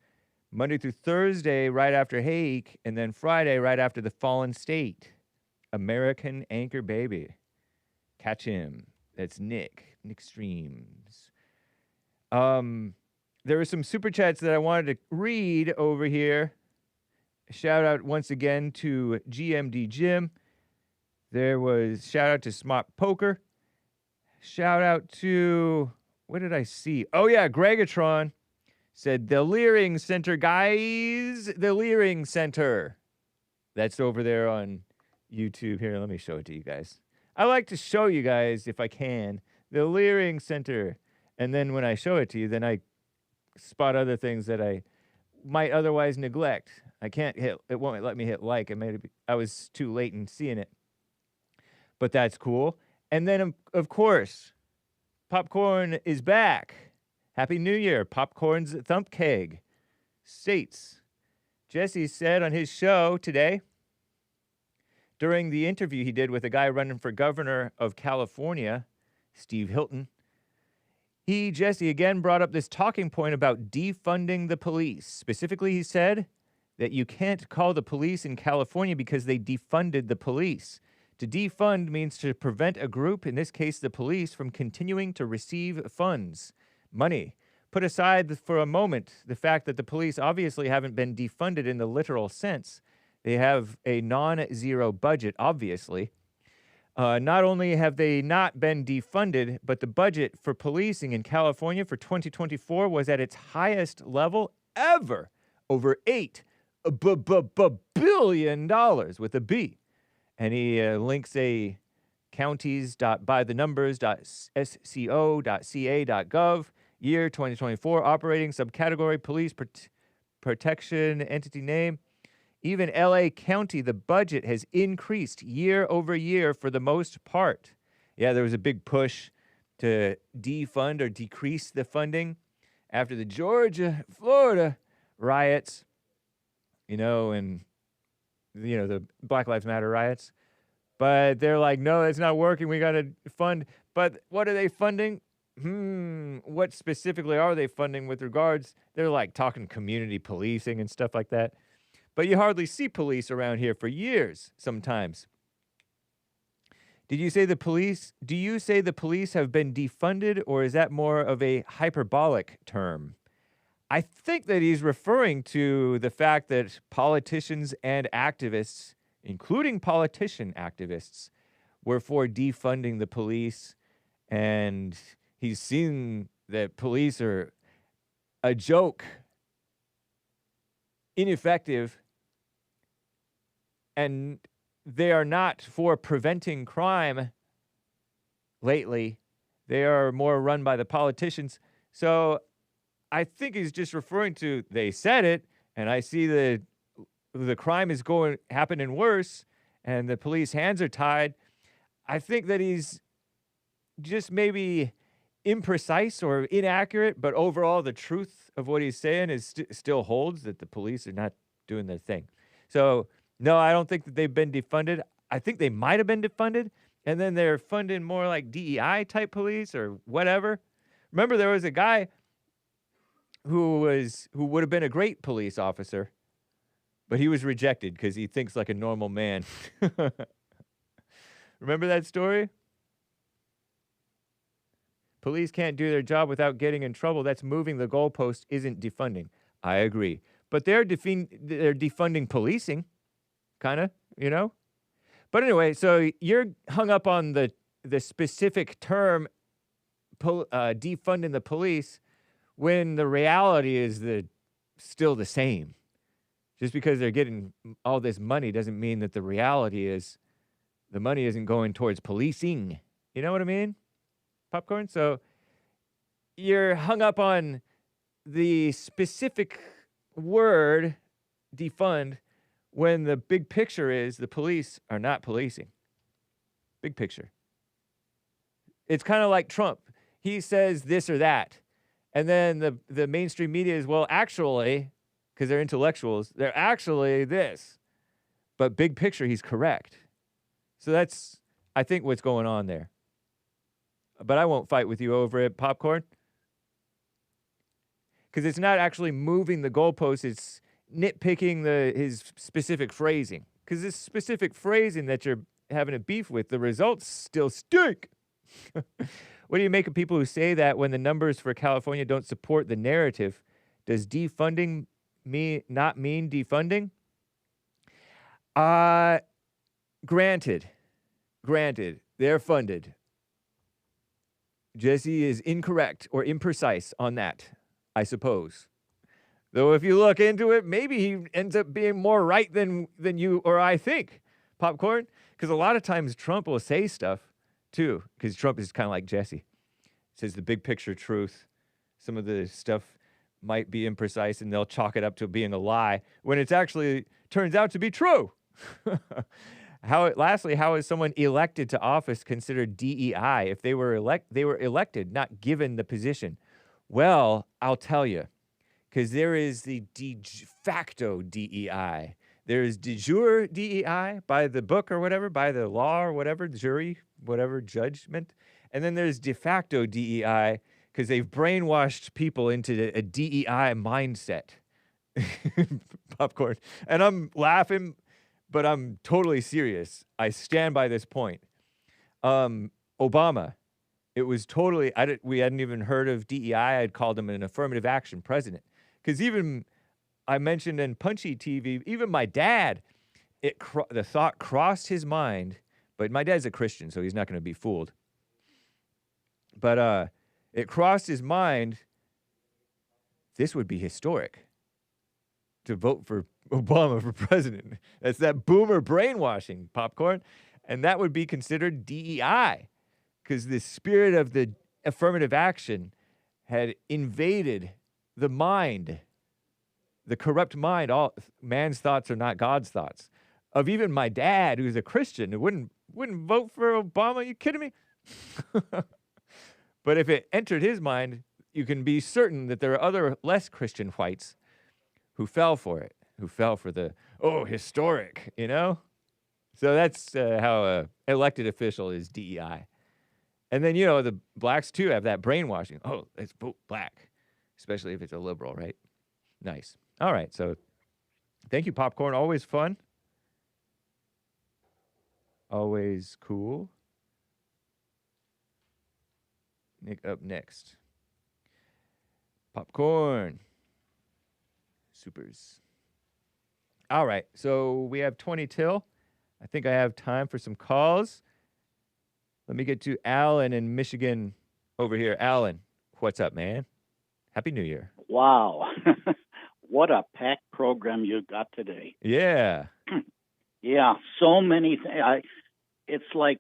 Monday through Thursday right after Hake, and then Friday right after the Fallen State. American Anchor Baby. Catch him. That's Nick Streams. There were some super chats that I wanted to read over here. Shout out once again to GMD Jim. There was shout out to Smart Poker. Shout out to, what did I see? Oh yeah, GREGGATRON said the Leering Center, guys. The Leering Center. That's over there on YouTube. Here, let me show it to you guys. I like to show you guys, if I can, the Leering Center. And then when I show it to you, then I spot other things that I might otherwise neglect. I can't hit, it won't let me hit like. I was too late in seeing it. But that's cool. And then, of course, Popcorn is back. Happy New Year. Popcorn's Thump Keg states, Jesse said on his show today, during the interview he did with a guy running for governor of California, Steve Hilton, Jesse, again brought up this talking point about defunding the police. Specifically, he said that you can't call the police in California because they defunded the police. To defund means to prevent a group, in this case the police, from continuing to receive funds, money. Put aside for a moment the fact that the police obviously haven't been defunded in the literal sense. They have a non-zero budget, obviously. Not only have they not been defunded, but the budget for policing in California for 2024 was at its highest level ever, over $8 billion with a B. And he links a counties.bythenumbers.sco.ca.gov, year 2024, operating subcategory police protection entity name. Even LA County, the budget has increased year over year for the most part. Yeah, there was a big push to defund or decrease the funding after the Georgia, Florida riots, and, the Black Lives Matter riots. But they're like, no, that's not working. We got to fund. But what are they funding? What specifically are they funding with regards? They're like talking community policing and stuff like that. But you hardly see police around here for years sometimes. Do you say the police have been defunded, or is that more of a hyperbolic term? I think that he's referring to the fact that politicians and activists, including politician activists, were for defunding the police, and he's seen that police are a joke, ineffective, and they are not for preventing crime lately. They are more run by the politicians. So I think he's just referring to, they said it, and I see the crime is happening worse, and the police hands are tied. I think that he's just maybe imprecise or inaccurate, but overall the truth of what he's saying is still holds, that the police are not doing their thing. So, no, I don't think that they've been defunded. I think they might have been defunded, and then they're funding more like DEI type police or whatever. Remember, there was a guy who would have been a great police officer, but he was rejected because he thinks like a normal man. Remember that story? Police can't do their job without getting in trouble. That's moving the goalpost, isn't defunding. I agree. But they're defunding policing, kind of, you know? But anyway, so you're hung up on the specific term defunding the police when the reality is still the same. Just because they're getting all this money doesn't mean that the reality is the money isn't going towards policing. You know what I mean? Popcorn? So you're hung up on the specific word defund when the big picture is the police are not policing. Big picture. It's kind of like Trump. He says this or that. And then the mainstream media is, well, actually, because they're intellectuals, they're actually this. But big picture, he's correct. So that's, I think, what's going on there. But I won't fight with you over it, Popcorn. Because it's not actually moving the goalposts, it's nitpicking his specific phrasing. Because this specific phrasing that you're having a beef with, the results still stink. What do you make of people who say that when the numbers for California don't support the narrative? Does defunding not mean defunding? Granted, they're funded. Jesse is incorrect or imprecise on that, I suppose. Though if you look into it, maybe he ends up being more right than you or I think, Popcorn. Because a lot of times Trump will say stuff, too, because Trump is kind of like Jesse. Says the big picture truth. Some of the stuff might be imprecise, and they'll chalk it up to being a lie, when it's actually turns out to be true. Lastly, how is someone elected to office considered DEI if they were elected, not given the position? Well, I'll tell you, because there is the de facto DEI. There is de jure DEI by the book or whatever, by the law or whatever, jury, whatever, judgment. And then there's de facto DEI because they've brainwashed people into a DEI mindset. Popcorn. And I'm laughing, but I'm totally serious. I stand by this point. Obama, it was totally, we hadn't even heard of DEI. I'd called him an affirmative action president. Because even, I mentioned in Punchy TV, even my dad, the thought crossed his mind, but my dad's a Christian, so he's not going to be fooled. But it crossed his mind, this would be historic, to vote for Obama for president. That's that boomer brainwashing, Popcorn. And that would be considered DEI, because the spirit of the affirmative action had invaded the mind, the corrupt mind. All man's thoughts are not God's thoughts. Of even my dad, who's a Christian, who wouldn't vote for Obama. Are you kidding me? But if it entered his mind, you can be certain that there are other less Christian whites who fell for it, who fell for the, historic, you know? So that's how an elected official is DEI. And then, the blacks, too, have that brainwashing. Oh, let's vote black, especially if it's a liberal, right? Nice. All right, so thank you, Popcorn. Always fun. Always cool. Nick up next. Popcorn. Supers. All right, so we have 20 till. I think I have time for some calls. Let me get to Alan in Michigan over here. Alan, what's up, man? Happy New Year. Wow. What a packed program you got today. Yeah. Yeah, so many things. It's like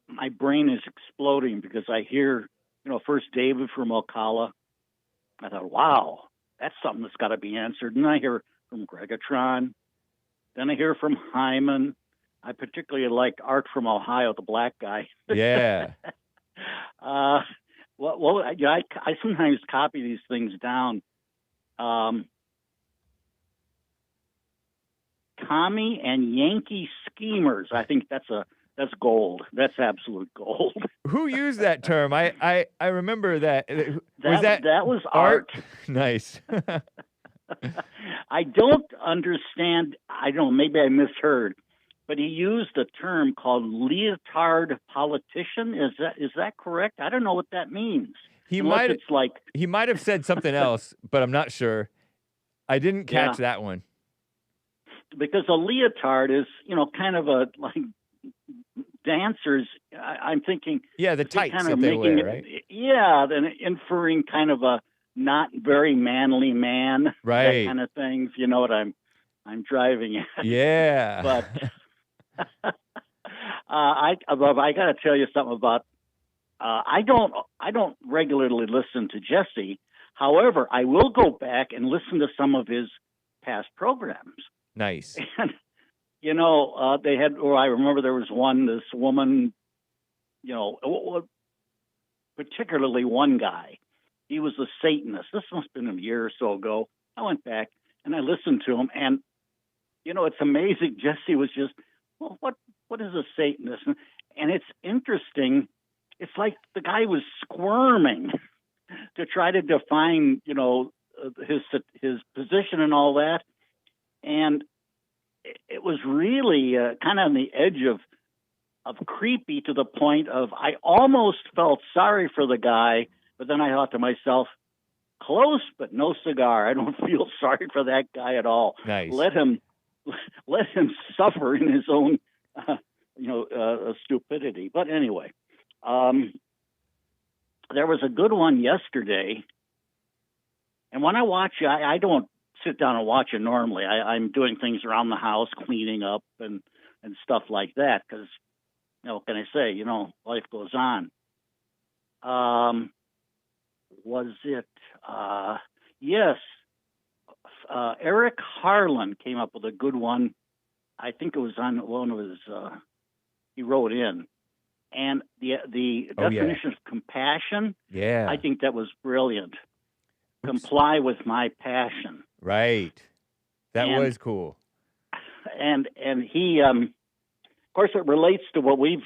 my brain is exploding because I hear, first David from Ocala. I thought, wow, that's something that's got to be answered. And I hear from GREGGATRON. Then I hear from Hyman. I particularly like Art from Ohio, the black guy. Yeah. Well, I sometimes copy these things down. Commie and Yankee schemers. I think that's gold. That's absolute gold. Who used that term? I remember that. That was Art. Nice. I don't understand. I don't know. Maybe I misheard, but he used a term called leotard politician. Is that correct? I don't know what that means. He might have said something else, but I'm not sure. I didn't catch that one. Because a leotard is, kind of a dancers. I'm thinking. Yeah, the tights kind that of they making wear, right? Yeah, then inferring kind of a not very manly man, right? That kind of things. You know what I'm driving at. Yeah. But I got to tell you something about. I don't regularly listen to Jesse. However, I will go back and listen to some of his past programs. Nice. And, they had, or I remember there was this woman, particularly one guy. He was a Satanist. This must have been a year or so ago. I went back and I listened to him, and, it's amazing. Jesse was just, well, what is a Satanist? And it's interesting. It's like the guy was squirming to try to define, his position and all that. And it was really kind of on the edge of creepy, to the point of I almost felt sorry for the guy, but then I thought to myself, close but no cigar. I don't feel sorry for that guy at all. Nice. Let him suffer in his own stupidity. But anyway, there was a good one yesterday, and when I watch, I don't sit down and watch it normally. I'm doing things around the house, cleaning up and stuff like that, because, what can I say? Life goes on. Was it? Yes. Eric Harlan came up with a good one. I think it was on one of his, he wrote in. And the definition of compassion, I think that was brilliant. Comply with my passion. Right. That was cool. And he, of course, it relates to what we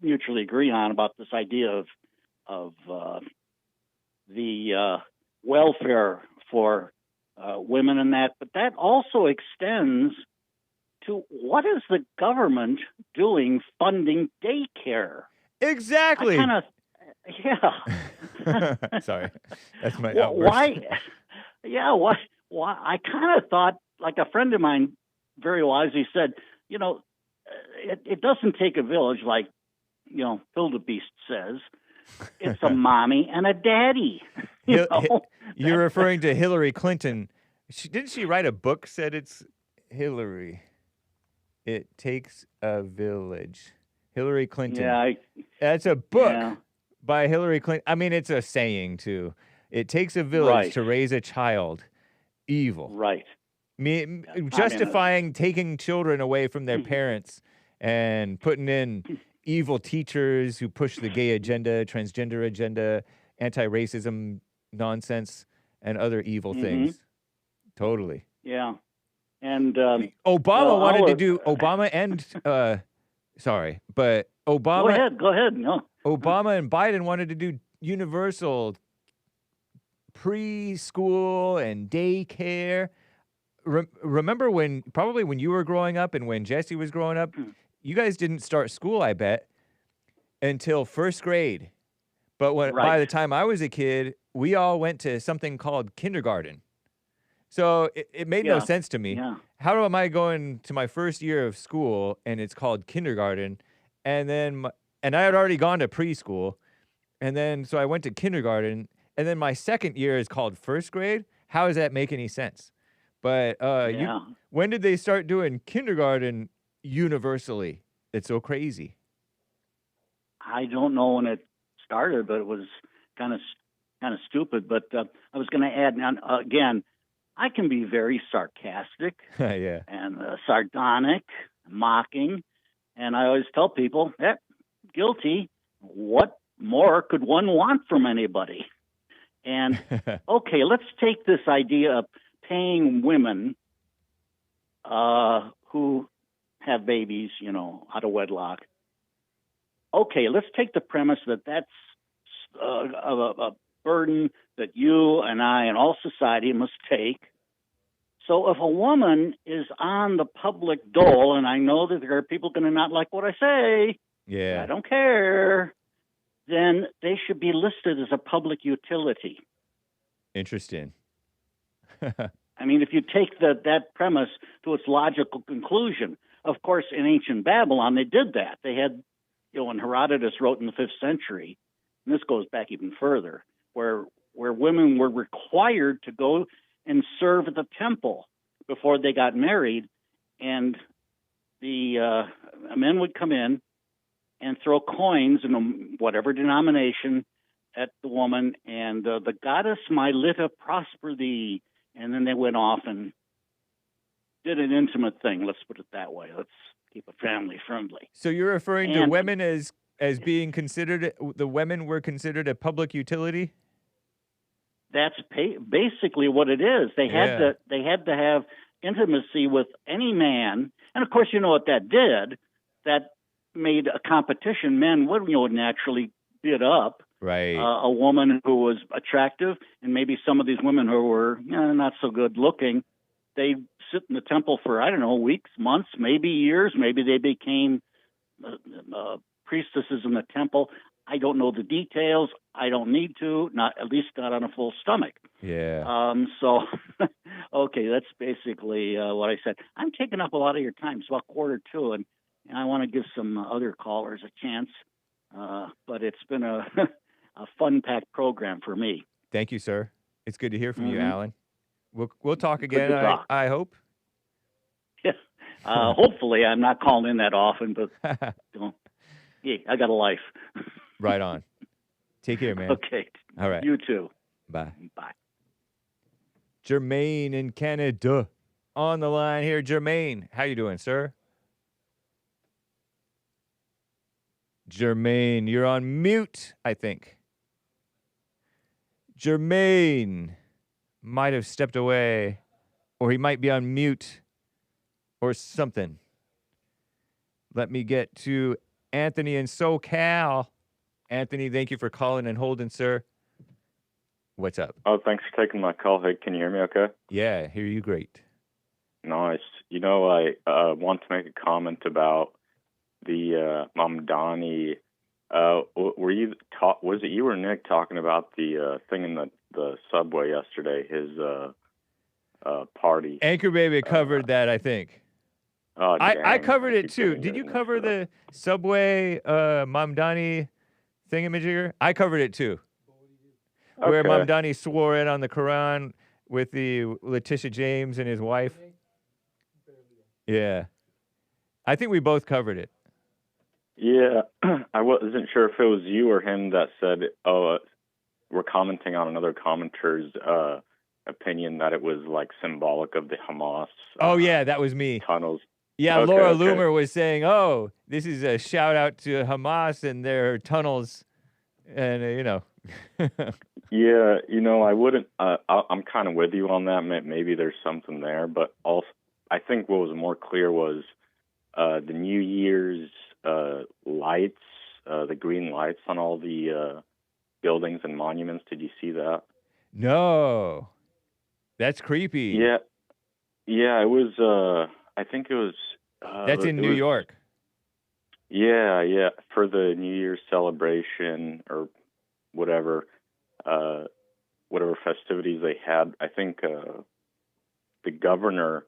mutually agree on about this idea of the welfare for women and that. But that also extends to what is the government doing funding daycare? Exactly. Sorry, that's my outburst. Why? Yeah, why? I kind of thought, like a friend of mine very wisely said, it doesn't take a village, like, Wildebeest says. It's a mommy and a daddy. You're referring to Hillary Clinton. Didn't she write a book, said it's Hillary? It takes a village. Hillary Clinton. Yeah. That's a book by Hillary Clinton. I mean, it's a saying, too. It takes a village to raise a child. Evil. Right. Justifying taking children away from their parents and putting in evil teachers who push the gay agenda, transgender agenda, anti-racism nonsense, and other evil things. Totally. Yeah. And Obama wanted to do Obama and Obama. Go ahead. No. Obama and Biden wanted to do universal preschool and daycare. Remember when you were growing up and when Jesse was growing up, you guys didn't start school, I bet, until first grade. But by the time I was a kid, we all went to something called kindergarten. So it made no sense to me. Yeah. How am I going to my first year of school and it's called kindergarten, and I had already gone to preschool, and then so I went to kindergarten, and then my second year is called first grade? How does that make any sense? But when did they start doing kindergarten universally? It's so crazy. I don't know when it started, but it was kind of stupid. But I was going to add, again, I can be very sarcastic and sardonic, mocking, and I always tell people, guilty. What more could one want from anybody? And okay, let's take this idea of paying women who have babies, out of wedlock. Okay, let's take the premise that that's a burden that you and I and all society must take. So if a woman is on the public dole, and I know that there are people going to not like what I say, yeah, I don't care, then they should be listed as a public utility. Interesting. I mean, if you take that premise to its logical conclusion, of course, in ancient Babylon, they did that. They had, when Herodotus wrote in the 5th century, and this goes back even further, where women were required to go and serve at the temple before they got married, and the men would come in and throw coins in whatever denomination at the woman, and the goddess Mylitta prosper thee. And then they went off and did an intimate thing. Let's put it that way. Let's keep it family friendly. So you're referring to women as being considered, the women were considered a public utility? That's basically what it is. They had to have intimacy with any man, and of course, you know what that did. That made a competition. Men would naturally bid up. Right. A woman who was attractive, and maybe some of these women who were not so good looking, they sit in the temple for, I don't know, weeks, months, maybe years. Maybe they became priestesses in the temple. I don't know the details. I don't need to, at least not on a full stomach. Yeah. So, okay, that's basically what I said. I'm taking up a lot of your time. It's about 1:45, and I want to give some other callers a chance. But it's been a fun-packed program for me. Thank you, sir. It's good to hear from you, Alan. We'll talk again, talk. I hope. Yeah. Hopefully, I'm not calling in that often, but I got a life. Right on. Take care, man. Okay. All right. You too. Bye. Bye. Jermaine in Canada on the line here. Jermaine, how you doing, sir? Jermaine, you're on mute, I think. Jermaine might have stepped away, or he might be on mute or something. Let me get to Anthony in SoCal. Anthony, thank you for calling and holding, sir. What's up? Oh, thanks for taking my call. Hey, can you hear me okay? Yeah, hear you great. Nice. I want to make a comment about the Mamdani. Was it you or Nick talking about the thing in the subway yesterday? His party. Anchor Baby covered that, I think. Oh, I covered it too. Did you cover the subway Mamdani thingamajigger? I covered it too. Okay. Where Mamdani swore in on the Quran with the Letitia James and his wife. Yeah. I think we both covered it. Yeah, I wasn't sure if it was you or him that said, we're commenting on another commenter's opinion that it was like symbolic of the Hamas. Yeah, that was me. Tunnels. Yeah, okay, Laura Loomer was saying, this is a shout out to Hamas and their tunnels. And, Yeah, I wouldn't, I'm kind of with you on that. Maybe there's something there. But also, I think what was more clear was the New Year's lights, the green lights on all the buildings and monuments. Did you see that? No. That's creepy. Yeah, it was, I think it was... That's in New York. Yeah, for the New Year's celebration or whatever festivities they had. I think the governor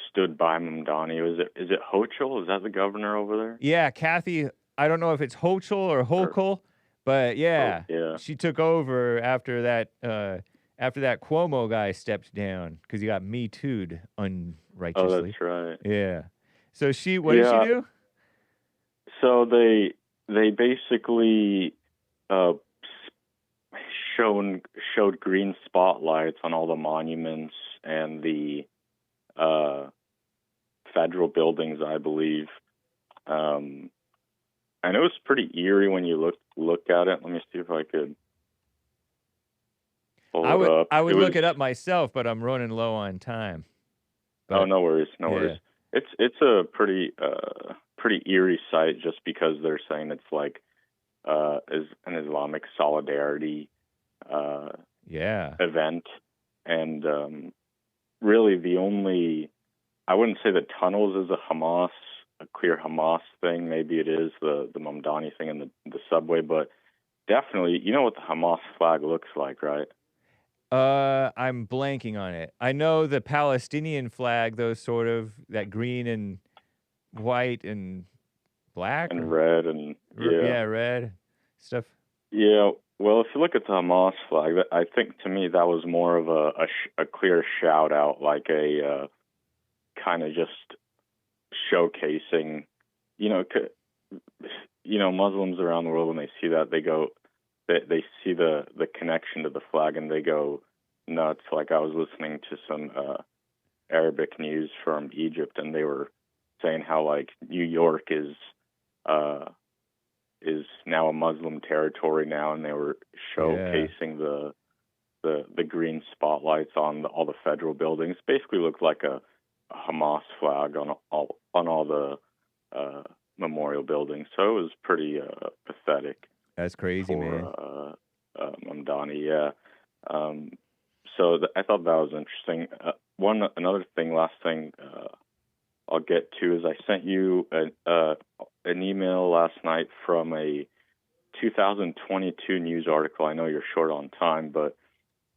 stood by Mamdani. Is it Hochul? Is that the governor over there? Yeah, Kathy. I don't know if it's Hochul or Hochul, but yeah, she took over after that Cuomo guy stepped down because he got Me Too'd unrighteously. Oh, that's right. Yeah. So what did she do? So they basically showed green spotlights on all the monuments and the federal buildings, I believe. I know it's pretty eerie when you look at it. Let me see if I could pull it up. I would look it up myself, but I'm running low on time. But, oh, no worries, no worries. It's a pretty eerie site just because they're saying it's like is an Islamic solidarity event, and really the only, I wouldn't say the tunnels is a clear Hamas thing. Maybe it is the Mamdani thing in the subway, but definitely, you know what the Hamas flag looks like, right? I'm blanking on it. I know the Palestinian flag, those sort of, that green and white and black and red and red stuff. Yeah, well, if you look at the Hamas flag, I think to me that was more of a clear shout out, like a kind of just showcasing, Muslims around the world, when they see that, they see the connection to the flag and they go nuts. Like I was listening to some Arabic news from Egypt, and they were saying how like New York is now a Muslim territory now, and they were showcasing the green spotlights on all the federal buildings. Basically looked like a Hamas flag on all the memorial buildings. So it was pretty pathetic. That's crazy, man. Mamdani, yeah. So I thought that was interesting. Last thing I'll get to is I sent you an email last night from a 2022 news article. I know you're short on time, but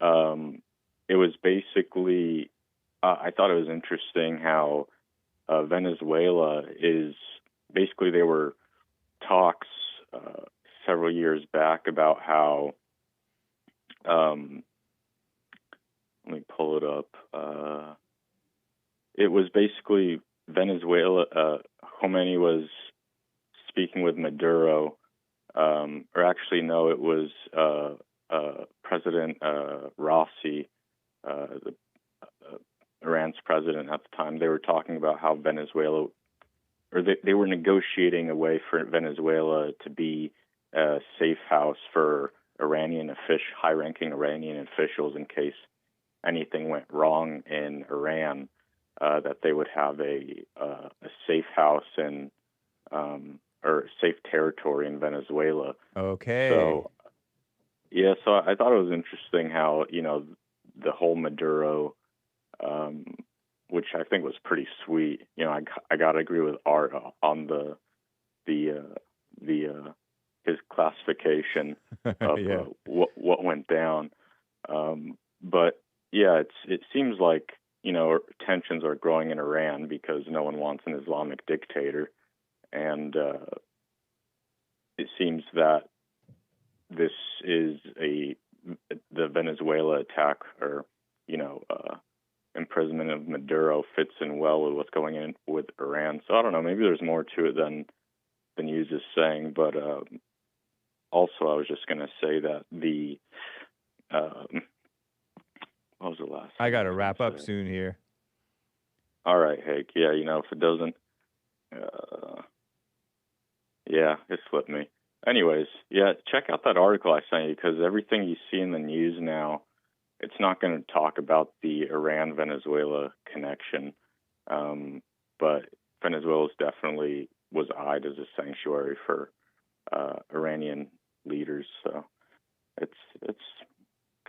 it was basically, I thought it was interesting how Venezuela is, basically there were talks several years back about how, let me pull it up. It was basically Venezuela, Khomeini was speaking with Maduro, or actually, no, it was President Rossi, Iran's president at the time. They were talking about how Venezuela, or they were negotiating a way for Venezuela to be a safe house for high-ranking Iranian officials in case anything went wrong in Iran, that they would have a safe house or safe territory in Venezuela. Okay. So I thought it was interesting how, the whole Maduro, which I think was pretty sweet. I got to agree with Art on his classification of what went down. But yeah, it seems like, tensions are growing in Iran because no one wants an Islamic dictator. And it seems that this is the Venezuela attack, or, imprisonment of Maduro fits in well with what's going in with Iran. So I don't know, maybe there's more to it than the news is saying. But also I was just going to say that what was the last? I got to wrap up soon here. All right, Hake. Yeah, if it doesn't, it slipped me. Anyways, check out that article I sent you, because everything you see in the news now, it's not going to talk about the Iran-Venezuela connection, but Venezuela definitely was eyed as a sanctuary for Iranian leaders. So it's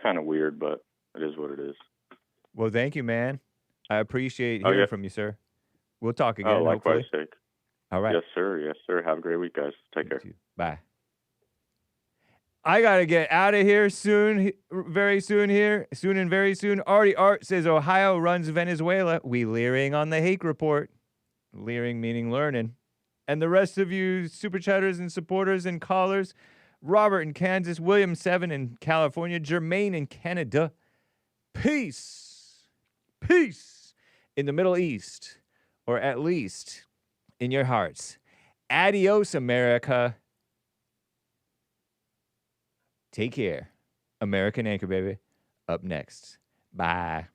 kind of weird, but it is what it is. Well, thank you, man. I appreciate hearing from you, sir. We'll talk again, likewise, hopefully. Hake. All right. Yes, sir. Yes, sir. Have a great week, guys. Take care. Bye. I got to get out of here soon, very soon here. Soon and very soon. Artie Art says Ohio runs Venezuela. We leering on the Hake report. Leering meaning learning. And the rest of you super chatters and supporters and callers, Robert in Kansas, William 7 in California, Jermaine in Canada. Peace. Peace in the Middle East, or at least in your hearts. Adios, America. Take care. American Anchor, baby. Up next. Bye.